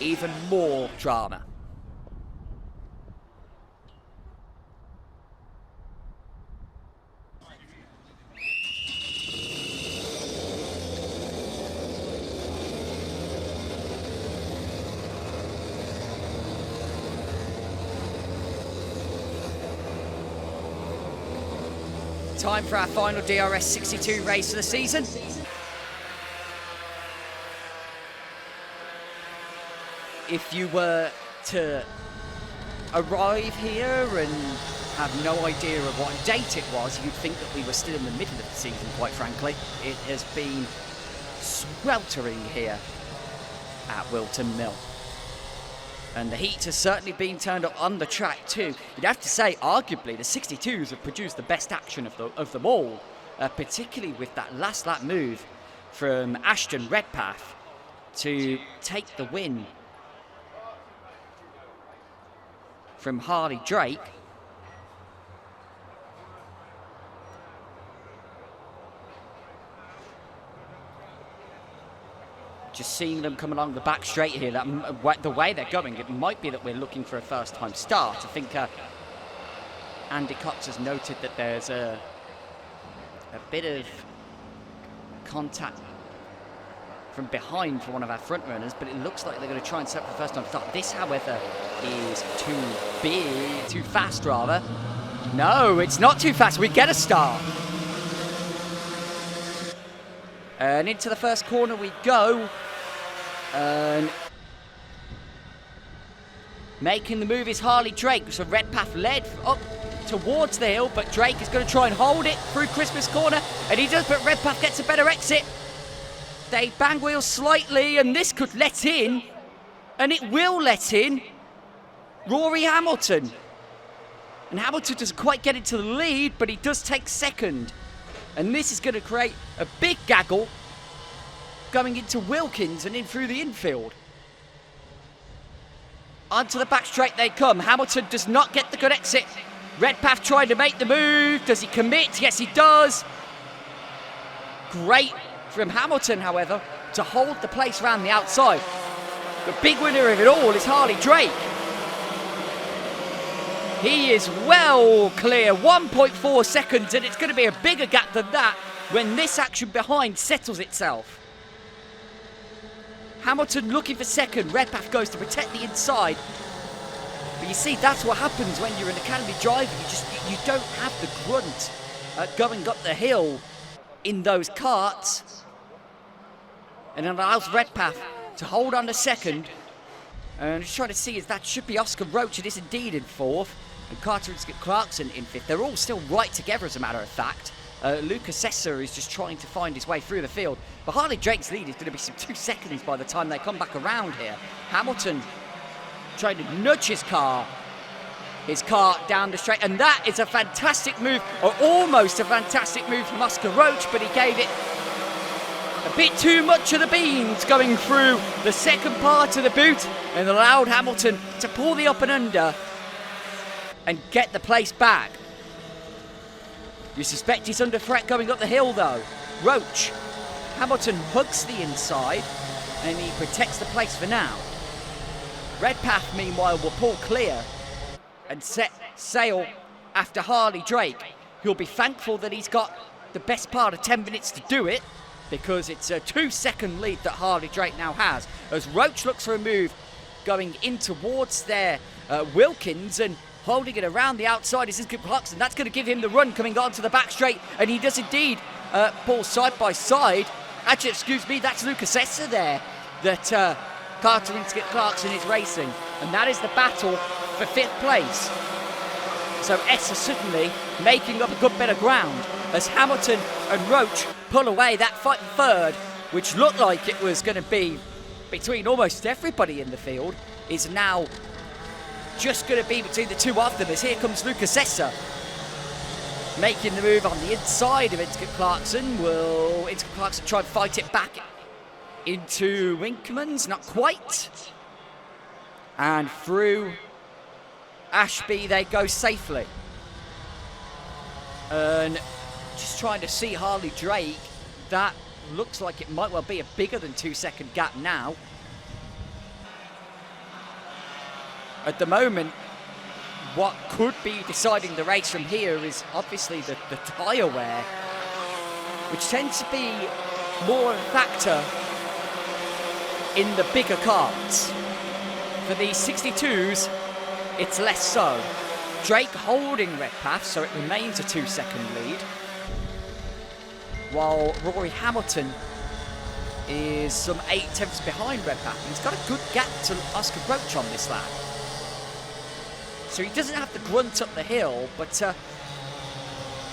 even more drama. Time for our final DRS62 race of the season. If you were to arrive here and have no idea of what date it was, you'd think that we were still in the middle of the season, quite frankly. It has been sweltering here at Whilton Mill. And the heat has certainly been turned up on the track too. You'd have to say, arguably, the 62s have produced the best action of them all, particularly with that last lap move from Ashton Redpath to take the win from Harley Drake. Just seeing them come along the back straight here, the way they're going, it might be that we're looking for a first-time start. I think Andy Cox has noted that there's a bit of contact from behind for one of our front runners, but it looks like they're going to try and set up the first-time start. This, however, is too fast, rather. No, it's not too fast. We get a start. And into the first corner we go. And making the move is Harley Drake. So Redpath led up towards the hill, but Drake is going to try and hold it through Christmas Corner. And he does, but Redpath gets a better exit. They bang wheels slightly, and this could let in. And it will let in Rory Hamilton. And Hamilton doesn't quite get into the lead, but he does take second. And this is going to create a big gaggle going into Wilkins and in through the infield. Onto the back straight they come. Hamilton does not get the good exit. Redpath trying to make the move. Does he commit? Yes, he does. Great from Hamilton, however, to hold the place around the outside. The big winner of it all is Harley Drake. He is well clear, 1.4 seconds, and it's going to be a bigger gap than that when this action behind settles itself. Hamilton looking for second, Redpath goes to protect the inside. But you see, that's what happens when you're an academy driver. You don't have the grunt going up the hill in those karts. And it allows Redpath to hold on to second. And I'm just trying to see, that should be Oscar Roach. It is indeed in fourth. And Carter and Clarkson in fifth. They're all still right together, as a matter of fact. Lucas Sessa is just trying to find his way through the field. But Harley Drake's lead is going to be some 2 seconds by the time they come back around here. Hamilton trying to nudge his car down the straight. And that is a fantastic move, or almost a fantastic move from Oscar Roach, but he gave it a bit too much of the beans going through the second part of the boot and allowed Hamilton to pull the up and under and get the place back. You suspect he's under threat going up the hill though. Roach. Hamilton hugs the inside and he protects the place for now. Redpath, meanwhile, will pull clear and set sail after Harley Drake. He'll be thankful that he's got the best part of 10 minutes to do it, because it's a 2-second lead that Harley Drake now has. As Roach looks for a move going in towards their Wilkins, and holding it around the outside is Clarkson. That's going to give him the run coming onto the back straight, and he does indeed pull side by side. Actually, excuse me, that's Lucas Sessa there that Carter and Clarkson is racing, and that is the battle for 5th place. So Essa suddenly making up a good bit of ground as Hamilton and Roach pull away. That fight for third, which looked like it was going to be between almost everybody in the field, is now just going to be between the two of them, as here comes Lucas Sessa making the move on the inside of Inskip Clarkson. Will Inskip Clarkson try and fight it back into Winkman's? Not quite. And through Ashby they go safely. And just trying to see Harley Drake, that looks like it might well be a bigger than 2-second gap now. At the moment, what could be deciding the race from here is obviously the tyre wear, which tends to be more a factor in the bigger karts. For the 62s, it's less so. Drake holding Redpath, so it remains a 2-second lead. while Rory Hamilton is some 8/10 behind Redpath. He's got a good gap to Oscar Roach on this lap. So he doesn't have to grunt up the hill, but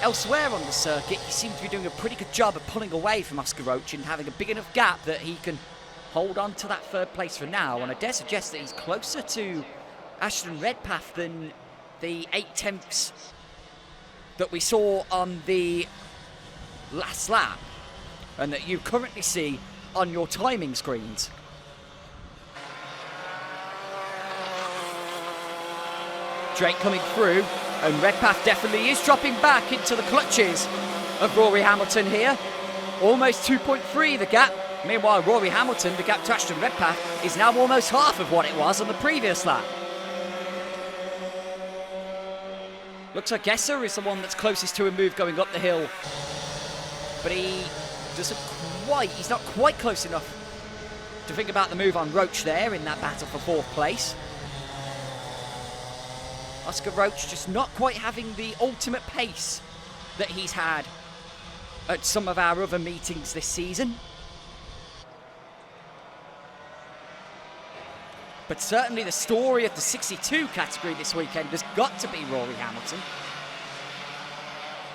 elsewhere on the circuit, he seems to be doing a pretty good job of pulling away from Oscar Roach and having a big enough gap that he can hold on to that third place for now. And I dare suggest that he's closer to Ashton Redpath than the 8/10 that we saw on the last lap and that you currently see on your timing screens. Drake coming through, and Redpath definitely is dropping back into the clutches of Rory Hamilton here. Almost 2.3 the gap. Meanwhile, Rory Hamilton, the gap to Ashton Redpath, is now almost half of what it was on the previous lap. Looks like Esser is the one that's closest to a move going up the hill. But he's not quite close enough to think about the move on Roach there in that battle for 4th place. Oscar Roach just not quite having the ultimate pace that he's had at some of our other meetings this season. But certainly the story of the 62 category this weekend has got to be Rory Hamilton.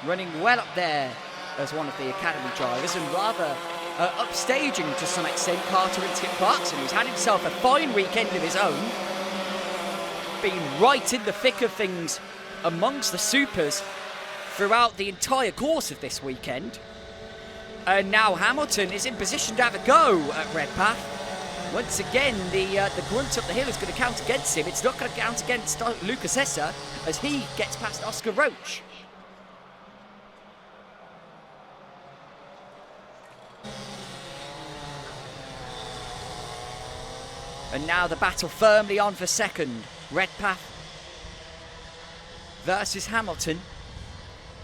Running well up there as one of the academy drivers, and rather upstaging to some extent Carter and Skip Clarkson, who's had himself a fine weekend of his own, been right in the thick of things amongst the supers throughout the entire course of this weekend. And now Hamilton is in position to have a go at Redpath. Once again, the grunt up the hill is going to count against him. It's not going to count against Lucas Esser as he gets past Oscar Roach. And now the battle firmly on for second. Redpath versus Hamilton.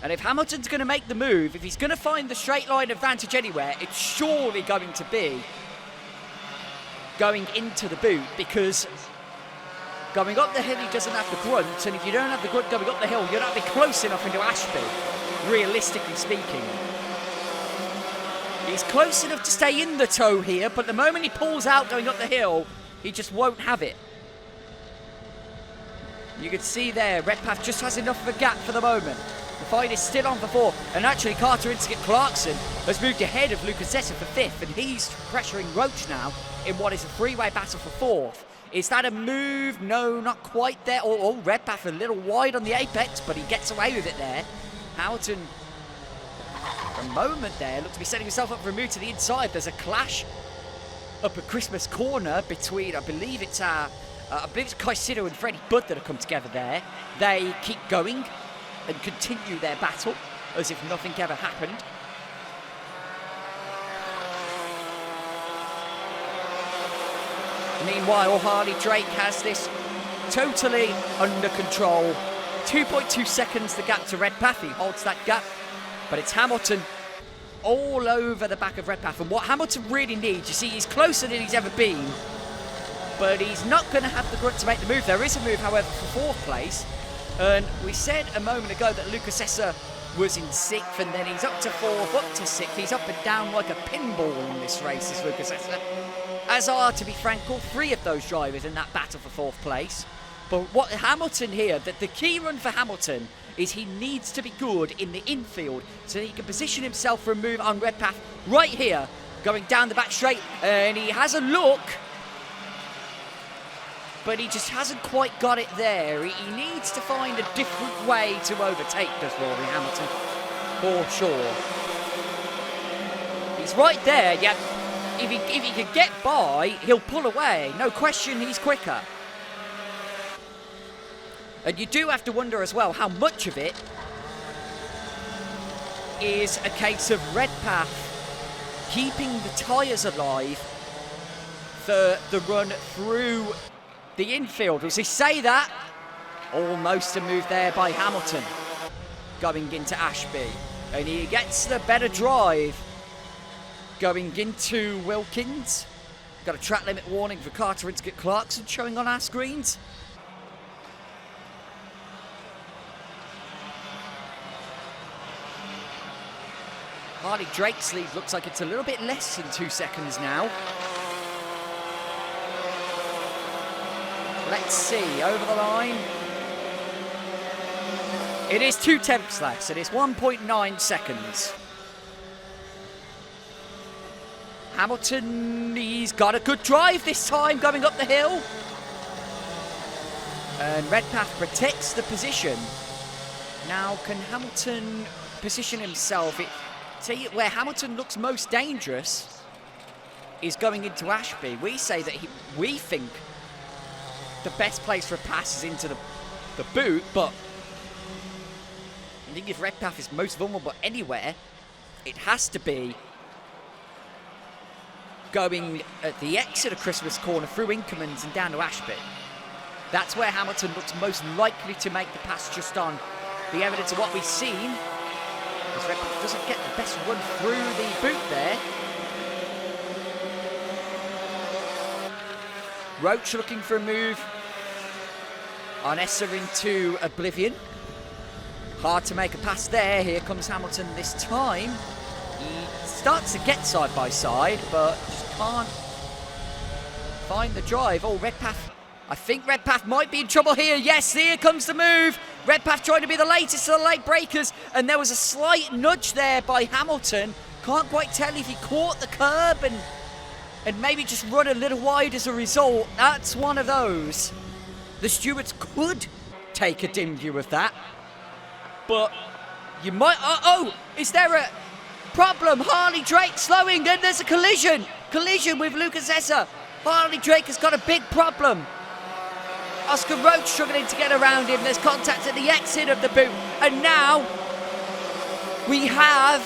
And if Hamilton's going to make the move, if he's going to find the straight line advantage anywhere, it's surely going to be going into the boot, because going up the hill he doesn't have the grunt, and if you don't have the grunt going up the hill, you're not be close enough into Ashby, realistically speaking. He's close enough to stay in the tow here, but the moment he pulls out going up the hill, he just won't have it. You can see there, Redpath just has enough of a gap for the moment. The fight is still on for 4th, and actually Carter Inskip Clarkson has moved ahead of Lucas Esser for 5th, and he's pressuring Roach now in what is a three-way battle for 4th. Is that a move? No, not quite there. Oh, Redpath a little wide on the apex, but he gets away with it there. Hamilton, for a moment there, looks to be setting himself up for a move to the inside. There's a clash up at Christmas Corner between, I believe it's Caicedo and Freddie Budd that have come together there. They keep going and continue their battle as if nothing ever happened. Meanwhile, Harley Drake has this totally under control. 2.2 seconds the gap to Redpath. He holds that gap, but it's Hamilton all over the back of Redpath. And what Hamilton really needs, you see, he's closer than he's ever been, but he's not going to have the grunt to make the move. There is a move, however, for 4th place. And we said a moment ago that Lucas Esser was in 6th, and then he's up to 4th, up to 6th. He's up and down like a pinball in this race, is Lucas Esser. As are, to be frank, all 3 of those drivers in that battle for 4th place. But what Hamilton here, the key run for Hamilton is he needs to be good in the infield so that he can position himself for a move on Redpath right here, going down the back straight, and he has a look, but he just hasn't quite got it there. He needs to find a different way to overtake, does Rory Hamilton, for sure. He's right there, yeah. If he can get by, he'll pull away. No question, he's quicker. And you do have to wonder as well how much of it is a case of Redpath keeping the tyres alive for the run through the infield. As he say that, almost a move there by Hamilton going into Ashby. And he gets the better drive going into Wilkins. Got a track limit warning for Carter and Skip Clarkson showing on our screens. Harley Drake's lead looks like it's a little bit less than 2 seconds now. Let's see, over the line. It is 0.2 less, it is 1.9 seconds. Hamilton, he's got a good drive this time going up the hill. And Redpath protects the position. Now, can Hamilton position himself? See, where Hamilton looks most dangerous is going into Ashby. We say that we think the best place for a pass is into the boot, but I think if Redpath is most vulnerable anywhere, it has to be going at the exit of Christmas Corner through Inkermans and down to Ashby. That's where Hamilton looks most likely to make the pass just on the evidence of what we've seen. As Redpath doesn't get the best run through the boot there. Roach looking for a move on Esser into Oblivion. Hard to make a pass there. Here comes Hamilton this time. He starts to get side by side, but just can't find the drive. Oh, Redpath. I think Redpath might be in trouble here. Yes, here comes the move. Redpath trying to be the latest of the late breakers, and there was a slight nudge there by Hamilton. Can't quite tell if he caught the curb and maybe just run a little wide as a result. That's one of those. The stewards could take a dim view of that, but you might... Oh, is there a problem? Harley Drake slowing, and there's a collision. Collision with Lucas Esser. Harley Drake has got a big problem. Oscar Roach struggling to get around him. There's contact at the exit of the boot. And now we have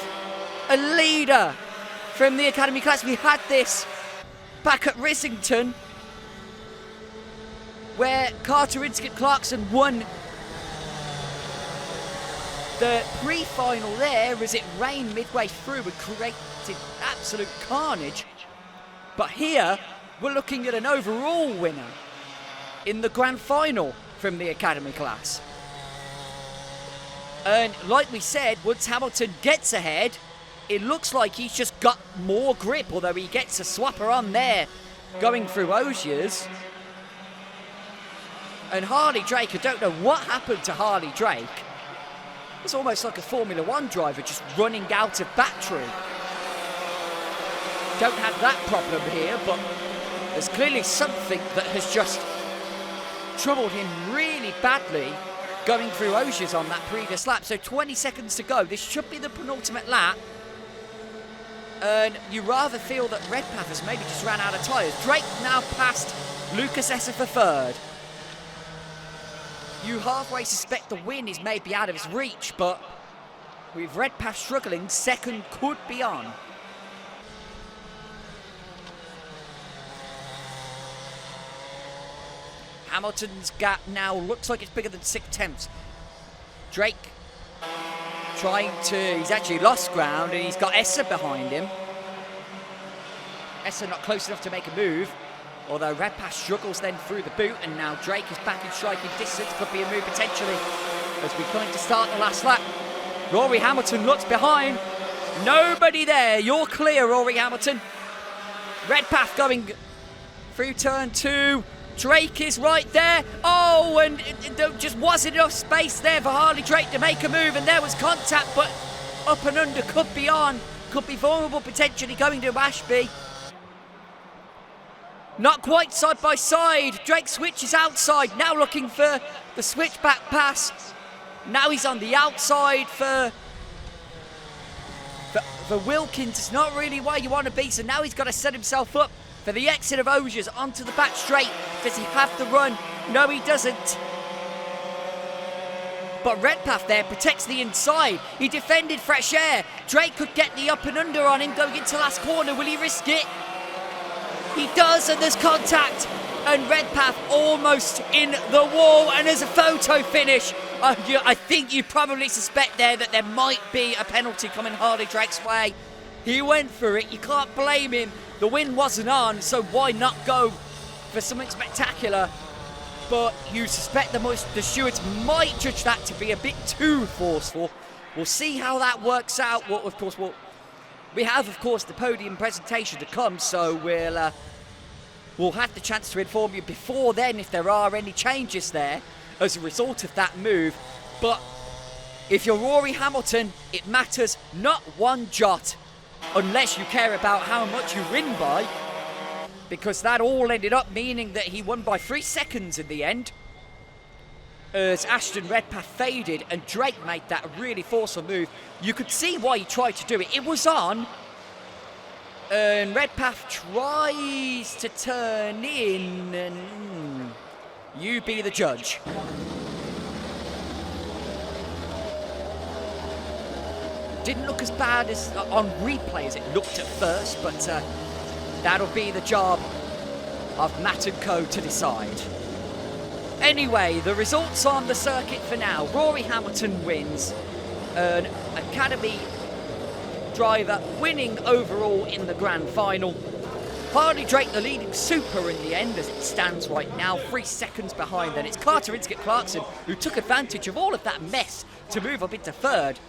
a leader from the Academy class. We had this back at Rissington, where Carter Inskip Clarkson won the pre-final there as it rained midway through and created absolute carnage. But here we're looking at an overall winner in the grand final from the Academy class. And like we said, once Hamilton gets ahead, it looks like he's just got more grip, although he gets a swapper on there going through Osiers. And Harley Drake, I don't know what happened to Harley Drake. It's almost like a Formula One driver just running out of battery. Don't have that problem here, but there's clearly something that has just troubled him really badly going through Osiers on that previous lap. So 20 seconds to go. This should be the penultimate lap. And you rather feel that Redpath has maybe just ran out of tyres. Drake now passed Lucas Esser for third. You halfway suspect the win is maybe out of his reach, but with Redpath struggling, second could be on. Hamilton's gap now looks like it's bigger than 0.6. Drake trying to... He's actually lost ground and he's got Esser behind him. Esser not close enough to make a move, although Redpath struggles then through the boot, and now Drake is back in striking distance. Could be a move potentially as we come to start the last lap. Rory Hamilton looks behind. Nobody there. You're clear, Rory Hamilton. Redpath going through turn 2. Drake is right there. Oh, and there just wasn't enough space there for Harley Drake to make a move, and there was contact, but up and under could be on. Could be vulnerable potentially going to Ashby. Not quite side by side. Drake switches outside. Now looking for the switchback pass. Now he's on the outside for Wilkins. It's not really where you want to be, so now he's got to set himself up for the exit of Osiers onto the back straight. Does he have the run? No, he doesn't. But Redpath there protects the inside. He defended fresh air. Drake could get the up and under on him going into last corner. Will he risk it? He does, and there's contact. And Redpath almost in the wall, and there's a photo finish. I think you probably suspect there that there might be a penalty coming Harley Drake's way. He went for it. You can't blame him. The win wasn't on, so why not go for something spectacular? But you suspect the stewards might judge that to be a bit too forceful. We'll see how that works out. Well, of course, we'll we have, of course, the podium presentation to come, so we'll have the chance to inform you before then if there are any changes there as a result of that move. But if you're Rory Hamilton, it matters not one jot, unless you care about how much you win by, because that all ended up meaning that he won by 3 seconds in the end, as Ashton Redpath faded and Drake made that really forceful move. You could see why he tried to do it. It was on, and Redpath tries to turn in, and you be the judge. Didn't look as bad as on replay as it looked at first, but that'll be the job of Matt & Co to decide. Anyway, the results on the circuit for now. Rory Hamilton wins, an Academy driver winning overall in the grand final. Harley Drake the leading super in the end as it stands right now, 3 seconds behind. Then it's Carter Inskip-Clarkson who took advantage of all of that mess to move up into third.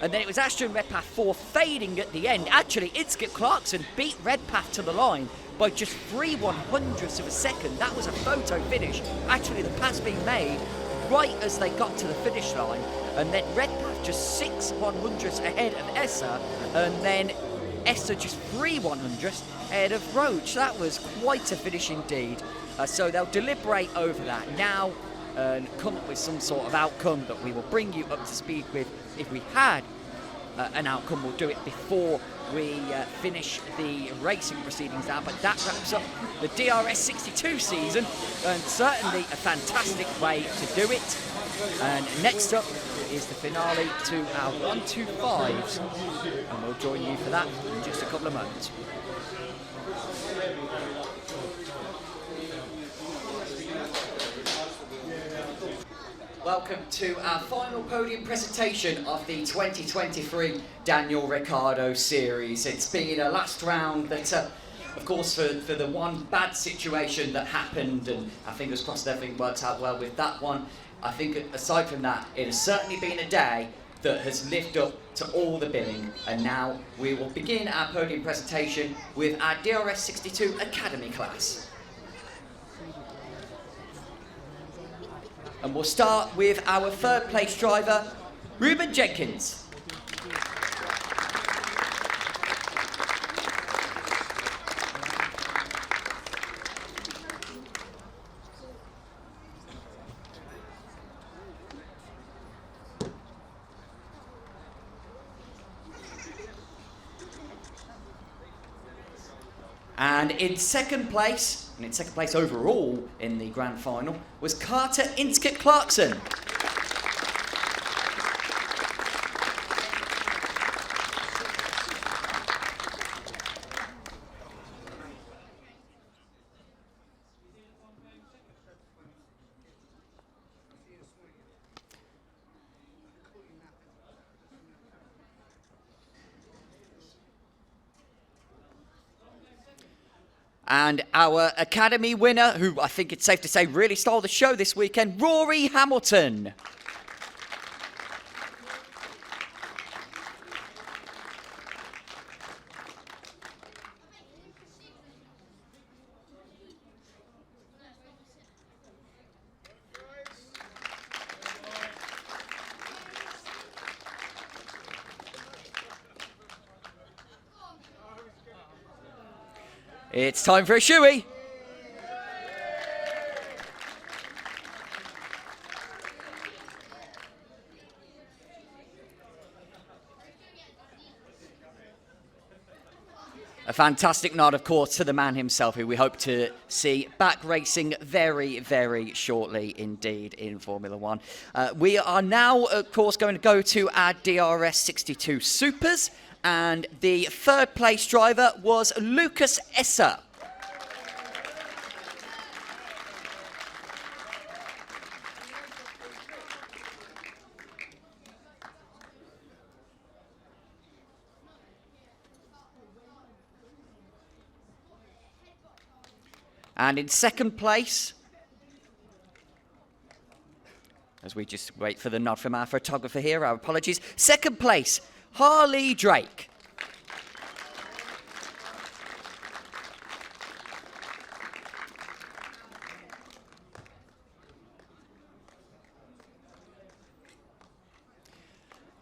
And then it was Ashton Redpath fading at the end. Actually, Inskip-Clarkson beat Redpath to the line by just 3/100ths of a second. That was a photo finish. Actually, the pass being made right as they got to the finish line. And then Redpath just 6/100ths ahead of Essa. And then Essa just 3/100ths ahead of Roach. That was quite a finish indeed. So they'll deliberate over that now and come up with some sort of outcome that we will bring you up to speed with. If we had an outcome, we'll do it before we finish the racing proceedings now. But that wraps up the DRS62 season, and certainly a fantastic way to do it. And next up is the finale to our 125s, and we'll join you for that in just a couple of moments. Welcome to our final podium presentation of the 2023 Daniel Ricciardo Series. It's been a last round that, of course, for the one bad situation that happened, and I fingers crossed everything works out well with that one. I think aside from that, it has certainly been a day that has lived up to all the billing. And now we will begin our podium presentation with our DRS62 Academy class. And we'll start with our third place driver, Ruben Jenkins. And in second place, overall in the grand final, was Carter Inskip-Clarkson. And our Academy winner, who I think it's safe to say really stole the show this weekend, Rory Hamilton. It's time for a shoey. A fantastic nod, of course, to the man himself, who we hope to see back racing very, very shortly indeed in Formula One. We are now, of course, going to go to our DRS62 Supers. And the third place driver was Lucas Essa. And in second place, as we just wait for the nod from our photographer here, our apologies. Second place, Harley Drake.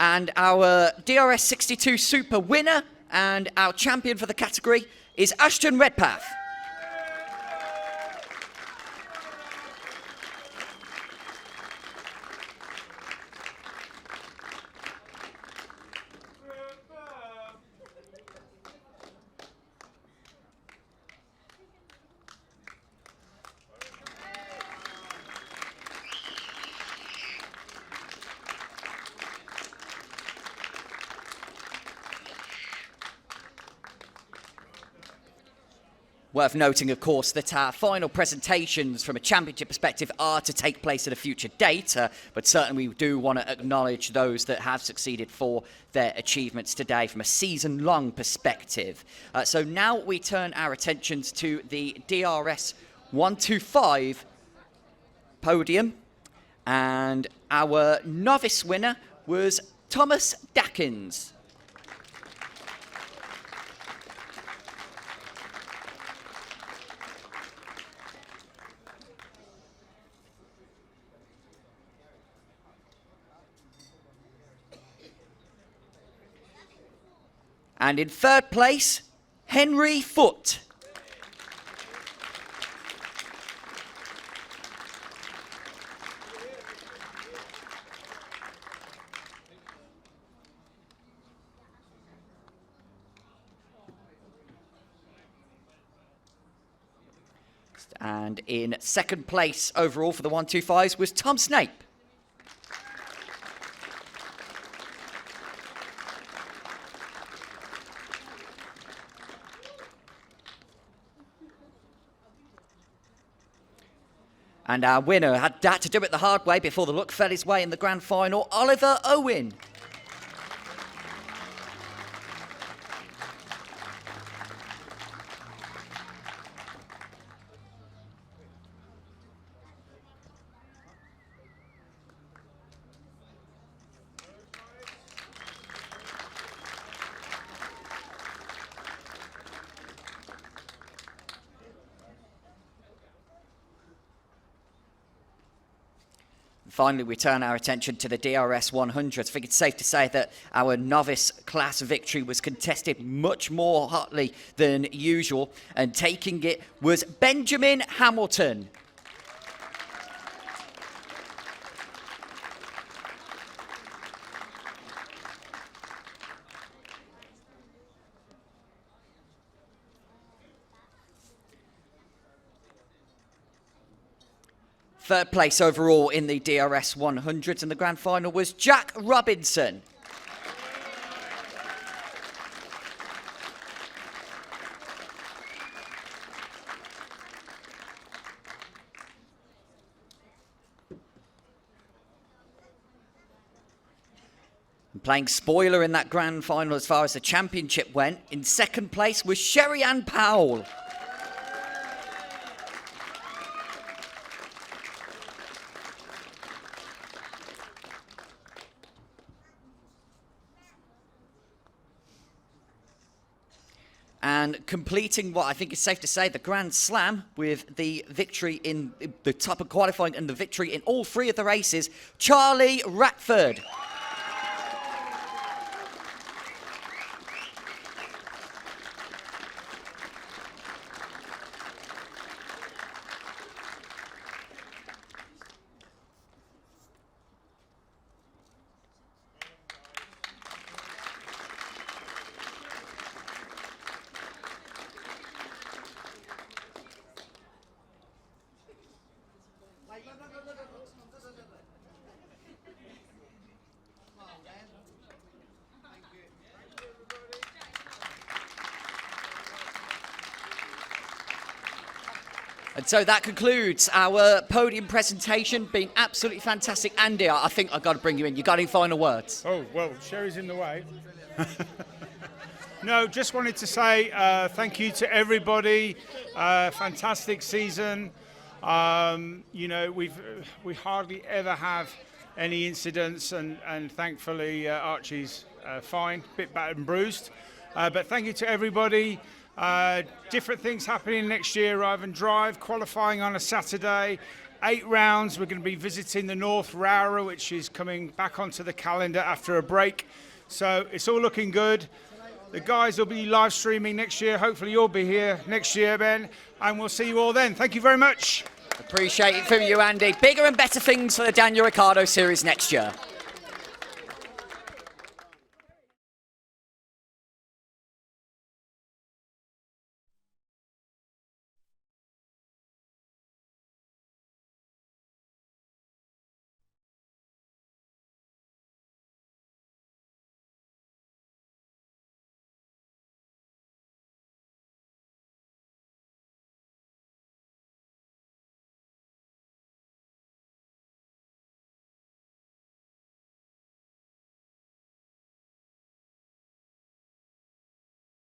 And our DRS62 Super winner and our champion for the category is Ashton Redpath. Worth noting, of course, that our final presentations from a championship perspective are to take place at a future date, but certainly we do want to acknowledge those that have succeeded for their achievements today from a season-long perspective. So now we turn our attentions to the DRS 125 podium, and our novice winner was Thomas Dackins. And in third place, Henry Foote. And in second place overall for the 125s was Tom Snape. And our winner had to do it the hard way before the luck fell his way in the grand final, Oliver Owen. Finally, we turn our attention to the DRS 100s. I think it's safe to say that our novice class victory was contested much more hotly than usual, and taking it was Benjamin Hamilton. Third place overall in the DRS 100s in the grand final was Jack Robinson. And playing spoiler in that grand final as far as the championship went, in second place was Sherry Ann Powell. And completing what I think is safe to say, the Grand Slam with the victory in the top of qualifying and the victory in all three of the races, Charlie Ratford. And so that concludes our podium presentation. Been absolutely fantastic. Andy, I think I've got to bring you in. You got any final words? Oh, well, Sherry's in the way. No, just wanted to say thank you to everybody. Fantastic season. You know, we hardly ever have any incidents, and thankfully Archie's fine, a bit battered and bruised. But thank you to everybody. Different things happening next year rather than drive, qualifying on a Saturday, 8 rounds. We're going to be visiting the North Rowra, which is coming back onto the calendar after a break. So it's all looking good. The guys will be live streaming next year. Hopefully you'll be here next year, Ben, and we'll see you all then. Thank you very much. Appreciate it from you, Andy. Bigger and better things for the Daniel Ricciardo Series next year.